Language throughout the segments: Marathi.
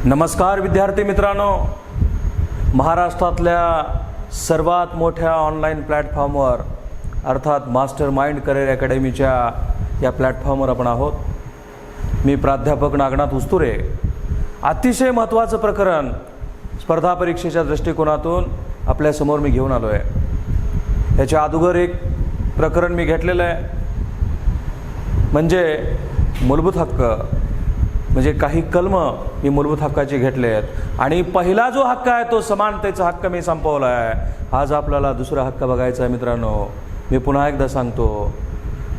नमस्कार विद्यार्थी मित्रांनो, महाराष्ट्रातल्या सर्वात मोठ्या ऑनलाईन प्लॅटफॉर्मवर अर्थात मास्टर माइंड करिअर अकॅडमीच्या या प्लॅटफॉर्मवर आपण आहोत। मी प्राध्यापक नागनाथ उस्तुरे। अतिशय महत्त्वाचं प्रकरण स्पर्धा परीक्षेच्या दृष्टिकोनातून आपल्यासमोर मी घेऊन आलो आहे। याच्या अगोदर एक प्रकरण मी घेतलेलं आहे, म्हणजे मूलभूत हक्क, म्हणजे काही कलम मी मूलभूत हक्काचे घेतले आहेत आणि पहिला जो हक्क आहे तो समानतेचा हक्क मी संपवला आहे। आज आपल्याला दुसरा हक्क बघायचा आहे मित्रांनो। मी पुन्हा एकदा सांगतो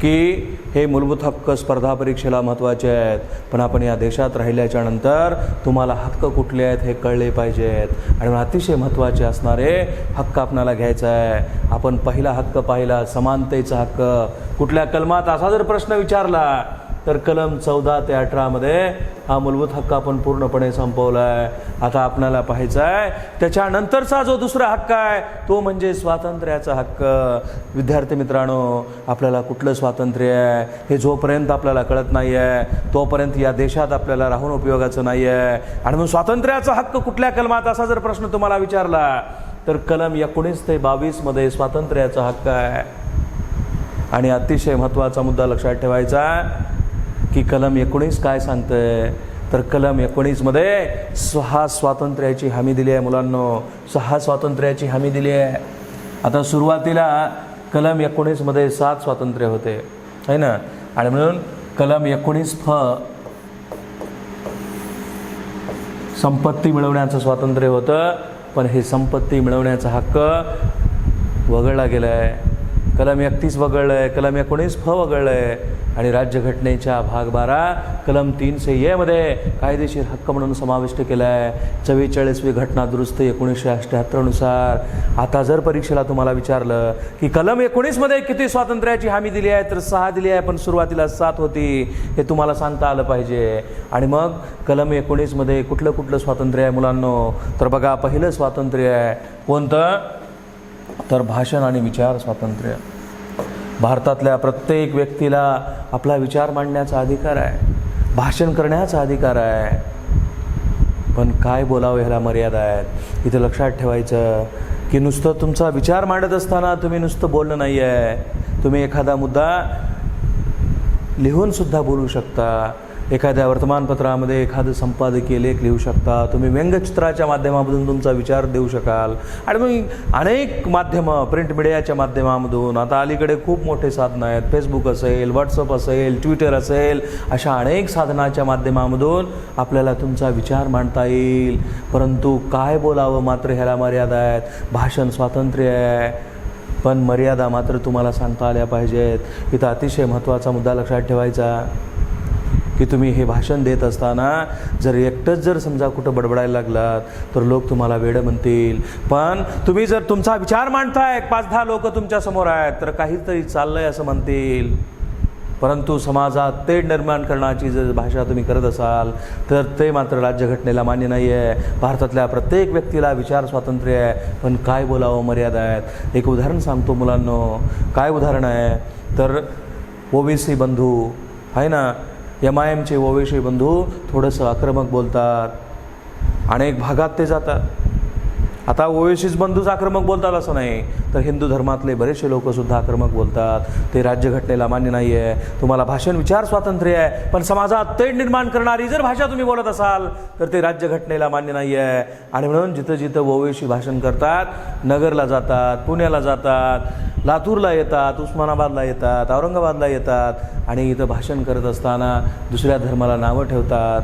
की हे मूलभूत हक्क स्पर्धा परीक्षेला महत्त्वाचे आहेत, पण आपण या देशात राहिल्याच्या नंतर तुम्हाला हक्क कुठले आहेत हे कळले पाहिजेत आणि अतिशय महत्त्वाचे असणारे हक्क आपल्याला घ्यायचा आहे। आपण पहिला हक्क पाहिला, समानतेचा हक्क। कुठल्या कलमात असा जर प्रश्न विचारला तर कलम 14 ते 18 मध्ये हा मूलभूत हक्क आपण पूर्णपणे संपवला आहे। आता आपल्याला पाहायचा आहे त्याच्यानंतरचा जो दुसरा हक्क आहे तो म्हणजे स्वातंत्र्याचा हक्क। विद्यार्थी मित्रांनो, आपल्याला कुठलं स्वातंत्र्य आहे हे जोपर्यंत आपल्याला कळत नाही आहे तोपर्यंत या देशात आपल्याला राहून उपयोगाचं नाही आहे। आणि मग स्वातंत्र्याचा हक्क कुठल्या कलमात असा जर प्रश्न तुम्हाला विचारला तर कलम 19 ते 22 मध्ये स्वातंत्र्याचा हक्क आहे। आणि अतिशय महत्त्वाचा मुद्दा लक्षात ठेवायचा की कलम 19 काय सांगतंय, तर कलम 19 मध्ये 6 स्वातंत्र्याची हमी दिली आहे। मुलांनो, 6 स्वातंत्र्याची हमी दिली आहे। आता सुरुवातीला कलम 19 मध्ये 7 स्वातंत्र्य होते, है ना, आणि म्हणून कलम 19 फ संपत्ती मिळवण्याचं स्वातंत्र्य होतं, पण हे संपत्ती मिळवण्याचा हक्क वगळला गेला आहे। कलम 31 वगळलं आहे, कलम 19 फ वगळलं आहे आणि राज्यघटनेच्या भाग 12 कलम 300 ए मध्ये कायदेशीर हक्क म्हणून समाविष्ट केला आहे। 44वी घटना दुरुस्ती 1978 नुसार। आता जर परीक्षेला तुम्हाला विचारलं की कलम 19 मध्ये किती स्वातंत्र्याची हमी दिली आहे, तर 6 दिली आहे, पण सुरुवातीला 7 होती, हे तुम्हाला सांगता आलं पाहिजे। आणि मग कलम 19 मध्ये कुठलं कुठलं स्वातंत्र्य आहे मुलांनो, तर बघा, पहिलं स्वातंत्र्य आहे कोणतं, तर भाषण आणि विचार स्वातंत्र्य। भारतातल्या प्रत्येक व्यक्तीला आपला विचार मांडण्याचा अधिकार आहे, भाषण करण्याचा अधिकार आहे, पण काय बोलावं ह्याला मर्यादा आहेत। इथं लक्षात ठेवायचं की नुसतं तुमचा विचार मांडत असताना तुम्ही नुसतं बोलणं नाही आहे, तुम्ही एखादा मुद्दा लिहूनसुद्धा बोलू शकता, एखाद्या वर्तमानपत्रामध्ये एखादं संपादकीय लेख लिहू शकता, तुम्ही व्यंगचित्राच्या माध्यमामधून तुमचा विचार देऊ शकाल। आणि मग अनेक माध्यमं, प्रिंट मीडियाच्या माध्यमामधून आता अलीकडे खूप मोठे साधनं आहेत, फेसबुक असेल, व्हॉट्सअप असेल, ट्विटर असेल, अशा अनेक साधनाच्या माध्यमामधून आपल्याला तुमचा विचार मांडता येईल। परंतु काय बोलावं मात्र ह्याला मर्यादा आहेत। भाषण स्वातंत्र्य आहे, पण मर्यादा मात्र तुम्हाला सांगता आल्या पाहिजेत। इथं अतिशय महत्त्वाचा मुद्दा लक्षात ठेवायचा की तुम्ही हे भाषण देत असताना जर एकटंच जर समजा कुठं बडबडायला लागलात तर लोक तुम्हाला वेडं म्हणतील, पण तुम्ही जर तुमचा विचार मांडताय, 5-10 लोक तुमच्या समोर आहेत, तर काहीतरी चाललंय असं म्हणतील। परंतु समाजात तेढ निर्माण करण्याची जर भाषा तुम्ही करत असाल तर ते मात्र राज्यघटनेला मान्य नाही आहे। भारतातल्या प्रत्येक व्यक्तीला विचार स्वातंत्र्य आहे, पण काय बोलावं मर्यादा आहेत। एक उदाहरण सांगतो मुलांनो, काय उदाहरण आहे, तर ओबीसी बंधू आहे ना, MIMचे ओबीसी बंधू थोडंसं आक्रमक बोलतात, अनेक भागात ते जातात। आता ओबीसीच बंधूच आक्रमक बोलतात असं नाही, तर हिंदू धर्मातले बरेचसे लोकसुद्धा आक्रमक बोलतात, ते राज्यघटनेला मान्य नाही आहे। तुम्हाला भाषण विचार स्वातंत्र्य आहे, पण समाजात तेढ निर्माण करणारी जर भाषा तुम्ही बोलत असाल तर ते राज्यघटनेला मान्य नाही आहे। आणि म्हणून जिथं जिथं ओबीसी भाषण करतात, नगरला जातात, पुण्याला जातात, लातूरला येतात, उस्मानाबादला येतात, औरंगाबादला येतात आणि इथं भाषण करत असताना दुसऱ्या धर्माला नावं ठेवतात,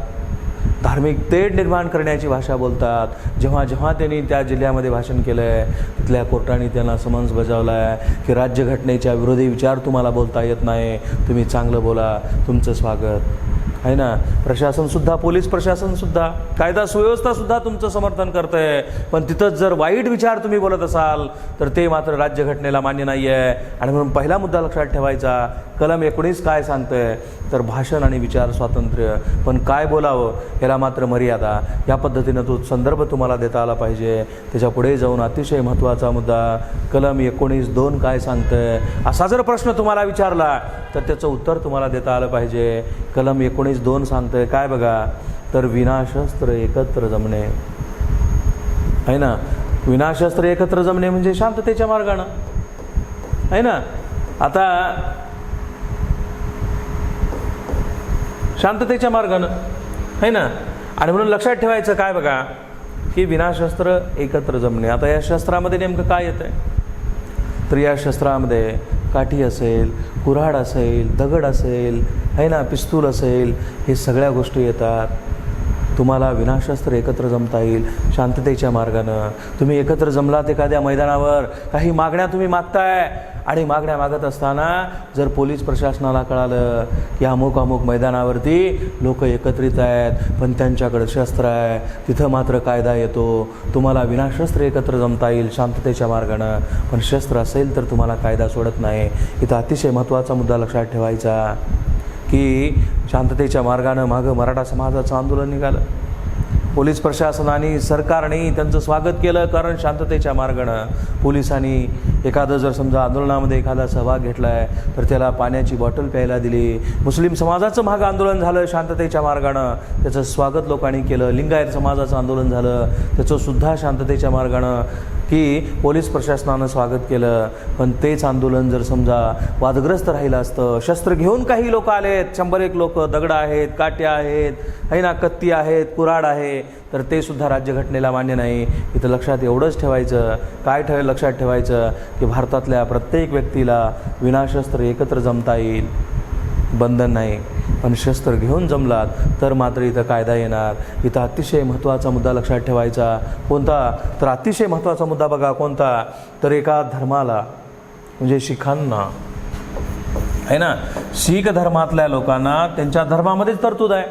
धार्मिक तेढ निर्माण करण्याची भाषा बोलतात। जेव्हा जेव्हा त्यांनी त्या जिल्ह्यामध्ये भाषण केलं आहे तिथल्या कोर्टाने त्यांना समन्स बजावला आहे की राज्यघटनेच्या विरोधी विचार तुम्हाला बोलता येत नाही, तुम्ही चांगलं बोला, तुमचं स्वागत आहे ना। प्रशासनसुद्धा, पोलीस प्रशासनसुद्धा, कायदा सुव्यवस्थासुद्धा तुमचं समर्थन करतं आहे, पण तिथंच जर वाईट विचार तुम्ही बोलत असाल तर ते मात्र राज्यघटनेला मान्य नाही आहे। आणि म्हणून पहिला मुद्दा लक्षात ठेवायचा, कलम 19 काय सांगतंय, तर भाषण आणि विचार स्वातंत्र्य, पण काय बोलावं ह्याला मात्र मर्यादा। या पद्धतीनं तो संदर्भ तुम्हाला देता आला पाहिजे। त्याच्या पुढे जाऊन अतिशय महत्त्वाचा मुद्दा, कलम 19(2) काय सांगतंय, असा जर प्रश्न तुम्हाला विचारला तर त्याचं उत्तर तुम्हाला देता आलं पाहिजे। कलम 19(2) सांगतंय काय बघा, तर विनाशस्त्र एकत्र जमणे आहे ना. विनाशस्त्र एकत्र जमणे म्हणजे शांततेच्या मार्गानं आहे ना. आता शांततेच्या मार्गानं आहे ना. आणि म्हणून लक्षात ठेवायचं काय बघा की विनाशस्त्र एकत्र जमणे. आता या शस्त्रामध्ये नेमकं काय येतं आहे तर या शस्त्रामध्ये काठी असेल, कुऱ्हाड असेल, दगड असेल आहे ना, पिस्तूल असेल, हे सगळ्या गोष्टी येतात. तुम्हाला विनाशस्त्र एकत्र जमता येईल शांततेच्या मार्गानं. तुम्ही एकत्र जमलात एखाद्या मैदानावर, काही मागण्या तुम्ही मागताय आणि मागण्या मागत असताना जर पोलीस प्रशासनाला कळालं की अमुक अमुक मैदानावरती लोक एकत्रित आहेत पण त्यांच्याकडे शस्त्र आहे, तिथं मात्र कायदा येतो, तुम्हाला विनाशस्त्र एकत्र जमता येईल शांततेच्या मार्गानं, पण शस्त्र असेल तर तुम्हाला कायदा सोडत नाही. इथं अतिशय महत्त्वाचा मुद्दा लक्षात ठेवायचा की शांततेच्या मार्गानं मागं मराठा समाजाचं आंदोलन निघालं. पोलीस प्रशासनाने, सरकारने त्यांचं स्वागत केलं, कारण शांततेच्या मार्गानं. पोलिसांनी एखादं जर समजा आंदोलनामध्ये एखादा सहभाग घेतला आहे तर त्याला पाण्याची बॉटल प्यायला दिली. मुस्लिम समाजाचं मागं आंदोलन झालं शांततेच्या मार्गानं, त्याचं स्वागत लोकांनी केलं. लिंगायत समाजाचं आंदोलन झालं, त्याचंसुद्धा शांततेच्या मार्गानं की पोलीस प्रशासनानं स्वागत केलं. पण तेच आंदोलन जर समजा वादग्रस्त राहिलं असतं, शस्त्र घेऊन काही लोक आलेत, 100-1 लोक, दगड आहेत, काट्या आहेत आहे ना, कत्ती आहेत, कुऱ्हाड आहे, तर ते सुद्धा राज्यघटनेला मान्य नाही. इथं लक्षात एवढंच ठेवायचं, काय लक्षात ठेवायचं की भारतातल्या प्रत्येक व्यक्तीला विनाशस्त्र एकत्र जमता येईल, बंधन नाही. पण शस्त्र घेऊन जमलात तर मात्र इथं कायदा येणार. इथं अतिशय महत्त्वाचा मुद्दा लक्षात ठेवायचा. कोणता तर अतिशय महत्त्वाचा मुद्दा बघा कोणता तर एका धर्माला म्हणजे शीखांना आहे ना, शीख धर्मातल्या लोकांना त्यांच्या धर्मामध्येच तरतूद आहे.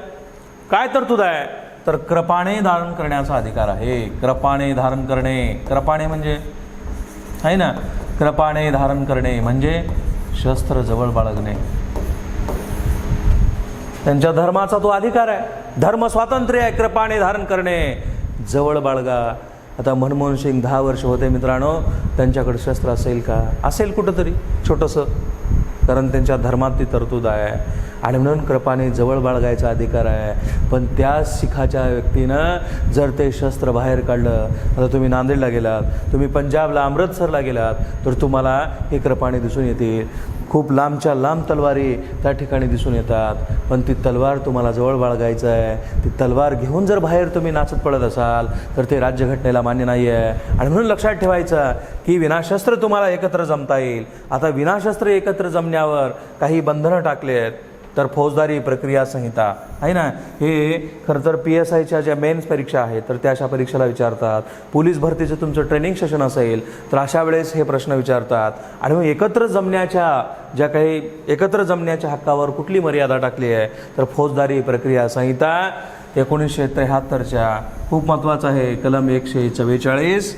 काय तरतूद आहे तर कृपाणे धारण करण्याचा अधिकार आहे. कृपाणे धारण करणे, कृपाणे म्हणजे आहे ना, कृपाणे धारण करणे म्हणजे शस्त्र जवळ बाळगणे. त्यांच्या धर्माचा तो अधिकार आहे, धर्म स्वातंत्र्य आहे. कृपाने धारण करणे, जवळ बाळगा. आता मनमोहन सिंग 10 वर्ष होते मित्रांनो, त्यांच्याकडे शस्त्र असेल का? असेल कुठंतरी छोटंसं, कारण त्यांच्या धर्मात ती तरतूद आहे. आणि म्हणून कृपाने जवळ बाळगायचा अधिकार आहे. पण त्या शिखाच्या व्यक्तीनं जर ते शस्त्र बाहेर काढलं, आता तुम्ही नांदेडला गेलात, तुम्ही पंजाबला अमृतसरला गेलात तर तुम्हाला हे कृपाने दिसून येतील. खूप लांबच्या लांब तलवारी त्या ठिकाणी दिसून येतात. पण ती तलवार तुम्हाला जवळ बाळगायचं आहे. ती तलवार घेऊन जर बाहेर तुम्ही नाचत पडत असाल तर ते राज्यघटनेला मान्य नाही आहे. आणि म्हणून लक्षात ठेवायचं की विनाशस्त्र तुम्हाला एकत्र जमता येईल. आता विनाशस्त्र एकत्र जमण्यावर काही बंधनं टाकले आहेत तर फौजदारी प्रक्रिया संहिता आहे ना, हे खरं तर PSIच्या ज्या मेन्स परीक्षा आहेत तर त्या अशा परीक्षेला विचारतात. पोलीस भरतीचं तुमचं ट्रेनिंग सेशन असेल तर अशा वेळेस हे प्रश्न विचारतात. आणि मग एकत्र जमण्याच्या हक्कावर कुठली मर्यादा टाकली आहे तर फौजदारी प्रक्रिया संहिता 1973च्या खूप महत्त्वाचं आहे, कलम 144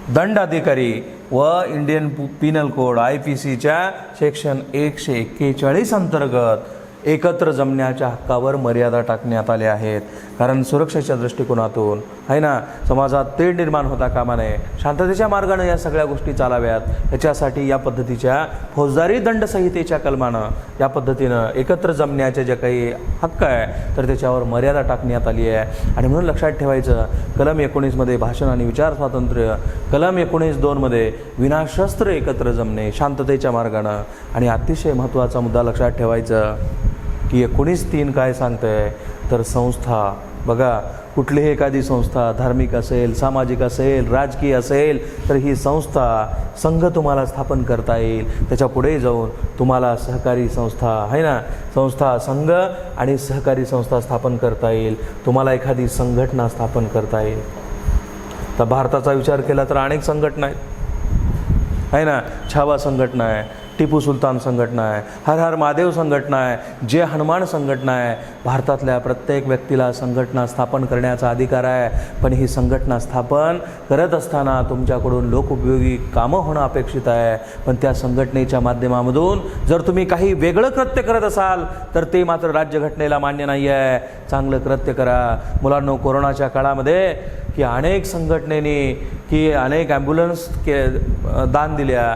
दंड अधिकारी व इंडियन पिनल कोड IPCच्या सेक्शन 141 अंतर्गत एकत्र जमण्याच्या हक्कावर मर्यादा टाकण्यात आल्या आहेत. कारण सुरक्षेच्या दृष्टिकोनातून आहे ना, समाजात तेढ निर्माण होता कामा नये, शांततेच्या मार्गानं या सगळ्या गोष्टी चालाव्यात, याच्यासाठी या पद्धतीच्या फौजदारी दंडसंहितेच्या कलमानं या पद्धतीनं एकत्र जमण्याचे जे काही हक्क आहे तर त्याच्यावर मर्यादा टाकण्यात आली आहे. आणि म्हणून लक्षात ठेवायचं, कलम 19 भाषण आणि विचार स्वातंत्र्य, कलम 19(2) विनाशस्त्र एकत्र जमणे शांततेच्या मार्गानं. आणि अतिशय महत्त्वाचा मुद्दा लक्षात ठेवायचं की 19(3) काय सांगतंय तर संस्था बघा, कुठलीही एखादी संस्था धार्मिक असेल, सामाजिक असेल, राजकीय असेल तर ही संस्था संघ तुम्हाला स्थापन करता येईल. त्याच्या पुढे जाऊन तुम्हाला सहकारी संस्था आहे ना, संस्था संघ आणि सहकारी संस्था स्थापन करता येईल. तुम्हाला एखादी संघटना स्थापन करता येईल. तर भारताचा विचार केला तर अनेक संघटना आहेत आहे ना, छावा संघटना आहे, टिपू सुलतान संघटना आहे, हर हर महादेव संघटना आहे, जय हनुमान संघटना आहे. भारतातल्या प्रत्येक व्यक्तीला संघटना स्थापन करण्याचा अधिकार आहे. पण ही संघटना स्थापन करत असताना तुमच्याकडून लोकोपयोगी कामं होणं अपेक्षित आहे. पण त्या संघटनेच्या माध्यमामधून जर तुम्ही काही वेगळं कृत्य करत असाल तर ते मात्र राज्यघटनेला मान्य नाही आहे. चांगलं कृत्य करा. मुलांनो, कोरोनाच्या काळामध्ये की अनेक संघटनेने की अनेक ॲम्ब्युलन्स दान दिल्या,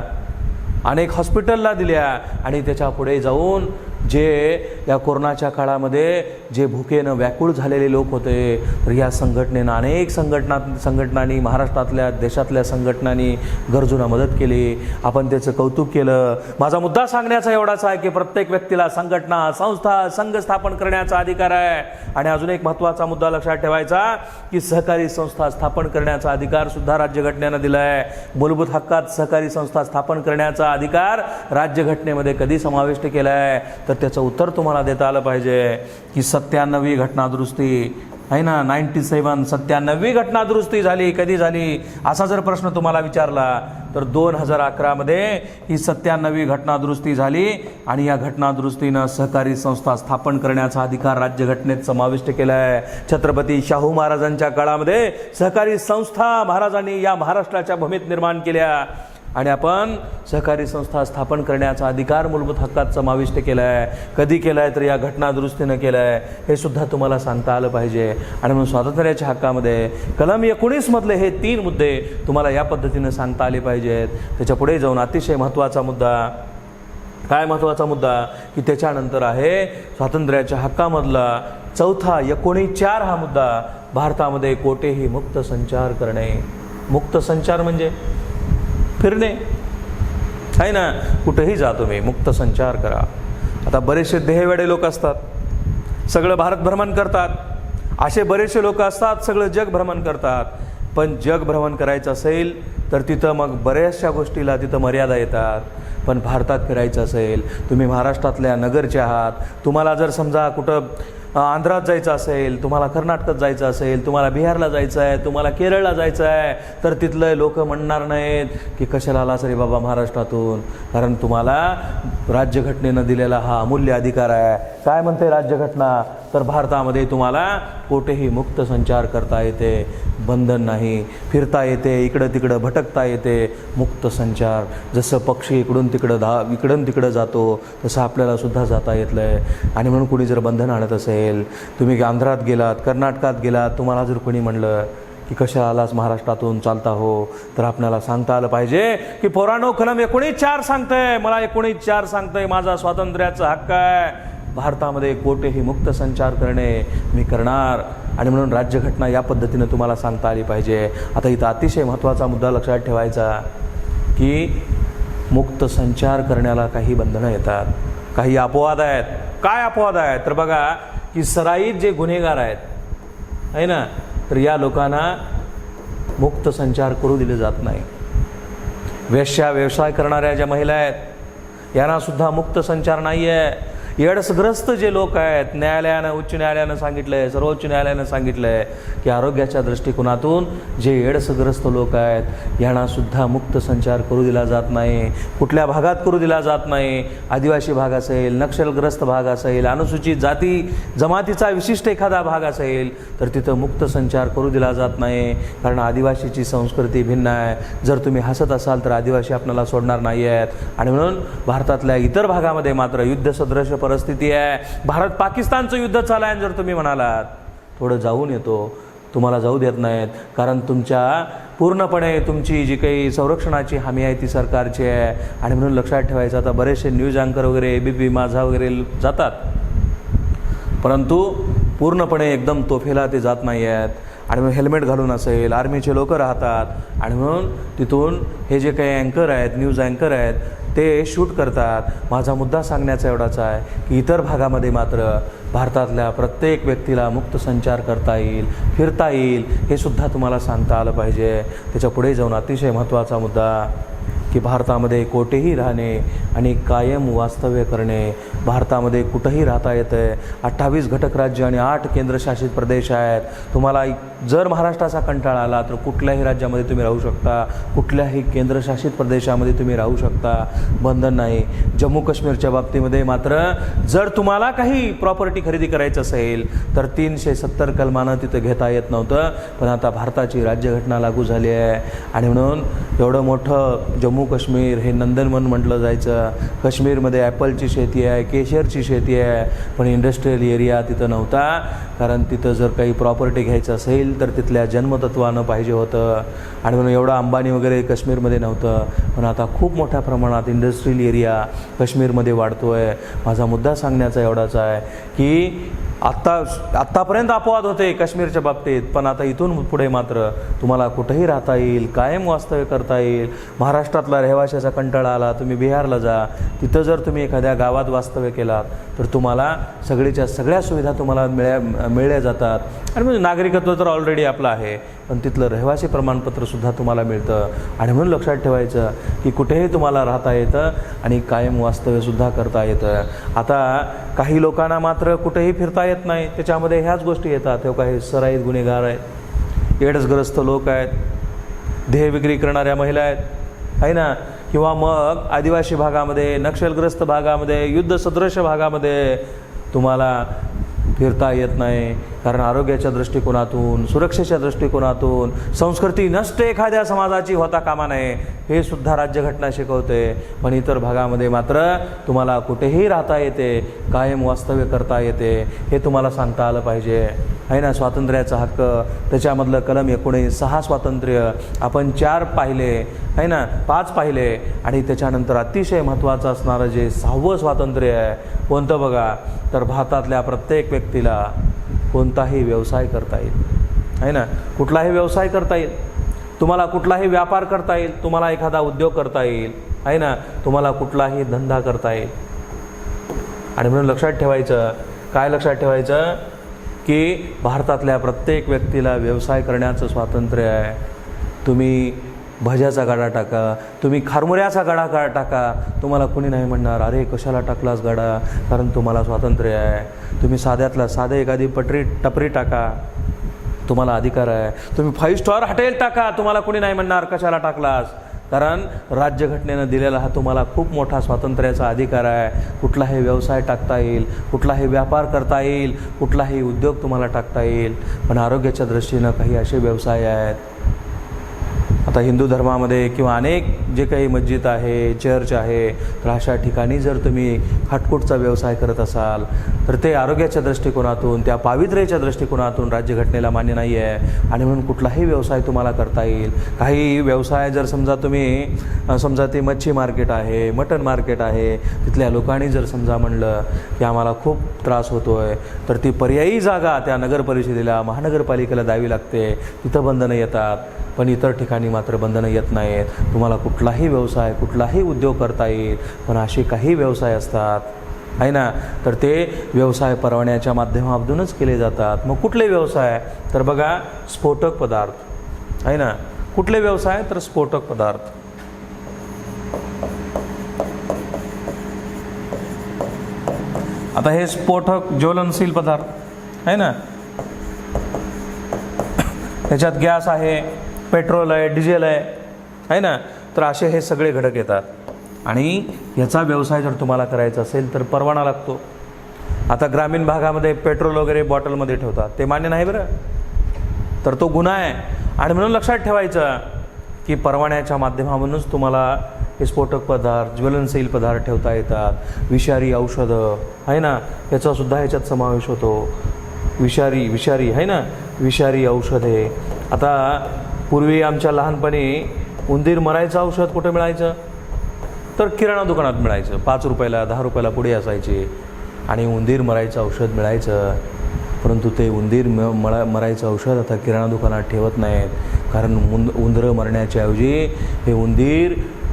अनेक हॉस्पिटलला दिल्या आणि त्याच्या पुढे जाऊन जे या कोरोनाच्या काळामध्ये जे भुकेनं व्याकुळ झालेले लोक होते, तर या संघटनेनं अनेक संघटनांनी महाराष्ट्रातल्या देशातल्या संघटनांनी गरजूंना मदत केली. आपण त्याचं कौतुक केलं. माझा मुद्दा सांगण्याचा एवढाच आहे की प्रत्येक व्यक्तीला संघटना, संस्था, संघ स्थापन करण्याचा अधिकार आहे. आणि अजून एक महत्त्वाचा मुद्दा लक्षात ठेवायचा की सहकारी संस्था स्थापन करण्याचा अधिकार सुद्धा राज्यघटनेनं दिला आहे. मूलभूत हक्कात सहकारी संस्था स्थापन करण्याचा अधिकार राज्यघटनेमध्ये कधी समाविष्ट केला आहे, तर त्याचं उत्तर तुम्हाला देता आलं पाहिजे की 97वी घटनादुरुस्ती आहे ना, 97 97वी घटनादुरुस्ती झाली. कधी झाली असा जर प्रश्न तुम्हाला विचारला तर 2011मध्ये ही 97वी घटनादुरुस्ती झाली. आणि या घटनादुरुस्तीनं सहकारी संस्था स्थापन करण्याचा अधिकार राज्यघटनेत समाविष्ट केला आहे. छत्रपती शाहू महाराजांच्या काळामध्ये सहकारी संस्था महाराजांनी या महाराष्ट्राच्या भूमीत निर्माण केल्या. आणि आपण सहकारी संस्था स्थापन करण्याचा अधिकार मूलभूत हक्कात समाविष्ट केला आहे. कधी केला आहे तर या घटनादुरुस्तीनं केलं आहे. हे सुद्धा तुम्हाला सांगता आलं पाहिजे. आणि म्हणून स्वातंत्र्याच्या हक्कामध्ये कलम 19 मधले हे 3 मुद्दे तुम्हाला या पद्धतीनं सांगता आले पाहिजेत. त्याच्या पुढे जाऊन अतिशय महत्त्वाचा मुद्दा काय, महत्त्वाचा मुद्दा की त्याच्यानंतर आहे स्वातंत्र्याच्या हक्कामधला चौथा 19(4) हा मुद्दा, भारतामध्ये कोठेही मुक्त संचार करणे. मुक्त संचार म्हणजे फिरणे आहे ना, कुठेही जा तुम्ही, मुक्त संचार करा. आता बरेचसे देहवेडे लोक असतात, सगळं भारत भ्रमण करतात. असे बरेचसे लोक असतात, सगळं जग भ्रमण करतात. पण जग भ्रमण करायचं असेल तर तिथं मग बऱ्याचशा गोष्टीला तिथं मर्यादा येतात. पण भारतात फिरायचं असेल, तुम्ही महाराष्ट्रातल्या नगरचे आहात, तुम्हाला जर समजा कुठं आंध्रात जायचं असेल, तुम्हाला कर्नाटकात जायचं असेल, तुम्हाला बिहारला जायचं आहे, तुम्हाला केरळला जायचं आहे, तर तिथलं लोक म्हणणार नाहीत की कशाला आलास रे बाबा महाराष्ट्रातून. कारण तुम्हाला राज्यघटनेनं दिलेला हा अमूल्य अधिकार आहे. काय म्हणते राज्यघटना, तर भारतामध्ये तुम्हाला कोठेही मुक्त संचार करता येते, बंधन नाही, फिरता येते, इकडं तिकडं भटकता येते, मुक्त संचार. जसं पक्षी इकडून तिकडं जातो तसं आपल्याला सुद्धा जाता येतं आहे. आणि म्हणून कुणी जर बंधन आणत असेल, तुम्ही आंध्रात गेलात, कर्नाटकात गेलात, तुम्हाला जर कोणी म्हणलं की कशा आलास महाराष्ट्रातून चालता हो, तर आपल्याला सांगता आलं पाहिजे की पोरानो कलम 19(4) सांगतंय, मला 19(4) सांगतंय, माझा स्वातंत्र्याचा हक्क आहे, भारतामध्ये कोठेही मुक्त संचार करणे मी करणार. आणि म्हणून राज्यघटना या पद्धतीनं तुम्हाला सांगता आली पाहिजे. आता इथं अतिशय महत्त्वाचा मुद्दा लक्षात ठेवायचा की मुक्त संचार करण्याला काही बंधनं येतात, काही अपवाद आहेत. काय अपवाद आहेत तर बघा की सराईत जे गुन्हेगार आहेत आहे ना, तर या लोकांना मुक्त संचार करू दिले जात नाही. वेश्या व्यवसाय करणाऱ्या ज्या महिला आहेत यांना सुद्धा मुक्त संचार नाही आहे. एड्सग्रस्त जे लोक आहेत, न्यायालयानं, उच्च न्यायालयानं सांगितलं आहे, सर्वोच्च न्यायालयानं सांगितलं आहे की आरोग्याच्या दृष्टिकोनातून जे एड्सग्रस्त लोक आहेत यांना सुद्धा मुक्त संचार करू दिला जात नाही. कुठल्या भागात करू दिला जात नाही. आदिवासी भाग असेल, नक्षलग्रस्त भाग असेल, अनुसूचित जाती जमातीचा विशिष्ट एखादा भाग असेल तर तिथं मुक्त संचार करू दिला जात नाही. कारण आदिवासीची संस्कृती भिन्न आहे. जर तुम्ही हसत असाल तर आदिवासी आपल्याला सोडणार नाही आहेत. आणि म्हणून भारतातल्या इतर भागामध्ये मात्र युद्धसदृश परिस्थिती आहे. भारत पाकिस्तानचं युद्ध चालू आहे. जर तुम्ही म्हणालात थोडं जाऊन येतो, तुम्हाला जाऊ देत नाहीत. कारण तुमच्या पूर्णपणे तुमची जी काही संरक्षणाची हमी आहे ती सरकारची आहे. आणि म्हणून लक्षात ठेवायचं, आता बरेचसे न्यूज अँकर वगैरे, ABP माझा वगैरे जातात, परंतु पूर्णपणे एकदम तोफेला ते जात नाही आहेत. आणि मग हेल्मेट घालून असेल, आर्मीचे लोक राहतात. आणि म्हणून तिथून हे जे काही अँकर आहेत, न्यूज अँकर आहेत, ते शूट करतात. माझा मुद्दा सांगण्याचा एवढाच आहे की इतर भागामध्ये मात्र भारतातल्या प्रत्येक व्यक्तीला मुक्त संचार करता येईल, फिरता येईल, हे सुद्धा तुम्हाला सांगता आलं पाहिजे. त्याच्या पुढे जाऊन अतिशय महत्त्वाचा मुद्दा की भारतामध्ये कोठेही राहणे आणि कायम वास्तव्य करणे. भारतामध्ये कुठंही राहता येतं आहे. 28 घटक राज्य आणि 8 केंद्रशासित प्रदेश आहेत. तुम्हाला जर महाराष्ट्राचा कंटाळा आला तर कुठल्याही राज्यामध्ये तुम्ही राहू शकता, कुठल्याही केंद्रशासित प्रदेशामध्ये तुम्ही राहू शकता, बंधन नाही. जम्मू काश्मीरच्या बाबतीमध्ये मात्र जर तुम्हाला काही प्रॉपर्टी खरेदी करायचं असेल तर 370 कलमानं तिथं घेता येत नव्हतं. पण आता भारताची राज्यघटना लागू झाली आहे. आणि म्हणून एवढं मोठं जम्मू जम्मू काश्मीर हे नंदनवन म्हटलं जायचं. काश्मीरमध्ये ॲपलची शेती आहे, केशरची शेती आहे, पण इंडस्ट्रीयल एरिया तिथं नव्हता. कारण तिथं जर काही प्रॉपर्टी घ्यायचं असेल तर तिथल्या जन्मतत्वानं पाहिजे होतं. आणि म्हणून एवढं अंबानी वगैरे काश्मीरमध्ये नव्हतं. पण आता खूप मोठ्या प्रमाणात इंडस्ट्रीयल एरिया काश्मीरमध्ये वाढतो आहे. माझा मुद्दा सांगण्याचा एवढाच आहे की आत्तापर्यंत अपवाद होते काश्मीरच्या बाबतीत, पण आता इथून पुढे मात्र तुम्हाला कुठेही राहता येईल, कायम वास्तव्य करता येईल. महाराष्ट्रातला रहिवाशाचा कंटाळा आला, तुम्ही बिहारला जा, तिथं जर तुम्ही एखाद्या गावात वास्तव्य केलात तर तुम्हाला सगळ्या सुविधा तुम्हाला मिळल्या जातात. आणि म्हणजे नागरिकत्व तर ऑलरेडी आपलं आहे, पण तिथलं रहिवासी प्रमाणपत्रसुद्धा तुम्हाला मिळतं. आणि म्हणून लक्षात ठेवायचं की कुठेही तुम्हाला राहता येतं आणि कायम वास्तव्यसुद्धा करता येतं. आता काही लोकांना मात्र कुठेही फिरता येत नाही, त्याच्यामध्ये ह्याच गोष्टी येतात. हे काही सराईत गुन्हेगार आहेत, एड्सग्रस्त लोक आहेत, देह विक्री करणाऱ्या महिला आहेत, आहे ना, किंवा मग आदिवासी भागामध्ये, नक्षलग्रस्त भागामध्ये, युद्धसदृश भागामध्ये तुम्हाला फिरता येत नाही. कारण आरोग्याच्या दृष्टिकोनातून, सुरक्षेच्या दृष्टिकोनातून संस्कृती नष्ट एखाद्या समाजाची होता कामा नये, हे सुद्धा राज्यघटना शिकवते. पण इतर भागामध्ये मात्र तुम्हाला कुठेही राहता येते, कायम वास्तव्य करता येते, हे तुम्हाला सांगता आलं पाहिजे, आहे ना. स्वातंत्र्याचा हक्क, त्याच्यामधलं कलम 19 स्वातंत्र्य आपण 4 पाहिले, आहे ना, 5 पाहिले. आणि त्याच्यानंतर अतिशय महत्त्वाचं असणारं जे 6वं स्वातंत्र्य आहे, कोणतं बघा, तर भारतातल्या प्रत्येक व्यक्तीला कोणताही व्यवसाय करता येईल, आहे ना, कुठलाही व्यवसाय करता येईल, तुम्हाला कुठलाही व्यापार करता येईल, तुम्हाला एखादा उद्योग करता येईल, आहे ना, तुम्हाला कुठलाही धंदा करता येईल. आणि म्हणून लक्षात ठेवायचं, काय लक्षात ठेवायचं की भारतातल्या प्रत्येक व्यक्तीला व्यवसाय करण्याचं स्वातंत्र्य आहे. तुम्ही भज्याचा गाडा टाका, तुम्ही खारमुऱ्याचा गाडा टाका, तुम्हाला कोणी नाही म्हणणार अरे कशाला टाकलास गाडा, कारण तुम्हाला स्वातंत्र्य आहे. तुम्ही साधे एखादी टपरी टाका, तुम्हाला अधिकार आहे. तुम्ही 5 स्टार हॉटेल टाका, तुम्हाला कोणी नाही म्हणणार कशाला टाकलास, कारण राज्यघटनेनं दिलेला हा तुम्हाला खूप मोठा स्वातंत्र्याचा अधिकार आहे. कुठलाही व्यवसाय टाकता येईल, कुठलाही व्यापार करता येईल, कुठलाही उद्योग तुम्हाला टाकता येईल. पण आरोग्याच्या दृष्टीनं काही असे व्यवसाय आहेत. आता हिंदू धर्मामध्ये किंवा अनेक जे काही मस्जिद आहे, चर्च आहे, तर अशा ठिकाणी जर तुम्ही खाटकूटचा व्यवसाय करत असाल तर ते आरोग्याच्या दृष्टिकोनातून, त्या पावित्र्याच्या दृष्टिकोनातून राज्यघटनेला मान्य नाही आहे. आणि म्हणून कुठलाही व्यवसाय तुम्हाला करता येईल. काही व्यवसाय जर समजा ते मच्छी मार्केट आहे, मटण मार्केट आहे, तिथल्या लोकांनी जर समजा म्हणलं की आम्हाला खूप त्रास होतो आहे, तर ती पर्यायी जागा त्या नगरपरिषदेला, महानगरपालिकेला द्यावी लागते, तिथं बंधनं येतात. पण इतर ठिकाणी मात्र बंधनं येत नाहीत. तुम्हाला कुठलाही व्यवसाय, कुठलाही उद्योग करता येईल. पण असे काही व्यवसाय असतात, आहे ना, तर ते व्यवसाय परवान्याच्या माध्यमातूनच केले जातात. मग कुठले व्यवसाय, तर बघा स्फोटक पदार्थ, आहे ना, कुठले व्यवसाय, तर स्फोटक पदार्थ. आता हे स्फोटक ज्वलनशील पदार्थ आहे ना, त्याच्यात गॅस आहे, पेट्रोल आहे, डिझेल आहे ना, तर असे हे सगळे घटक येतात. आणि याचा व्यवसाय जर तुम्हाला करायचा असेल तर परवाना लागतो. आता ग्रामीण भागामध्ये पेट्रोल वगैरे बॉटलमध्ये ठेवतात, ते मान्य नाही बरं, तर तो गुन्हा आहे. आणि म्हणून लक्षात ठेवायचं की परवान्याच्या माध्यमातूनच तुम्हाला हे स्फोटक पदार्थ, ज्वलनशील पदार्थ ठेवता येतात. विषारी औषधं आहे ना, याचासुद्धा ह्याच्यात समावेश होतो. विषारी आहे ना, विषारी औषधे. आता पूर्वी आमच्या लहानपणी उंदीर मरायचं औषध कुठं मिळायचं, तर किराणा दुकानात मिळायचं. 5 रुपयाला 10 रुपयाला पुढे असायची आणि उंदीर मरायचं औषध मिळायचं. परंतु ते उंदीर मरायचं औषध आता किराणा दुकानात ठेवत नाहीत, कारण उंदरं मरण्याच्या ऐवजी हे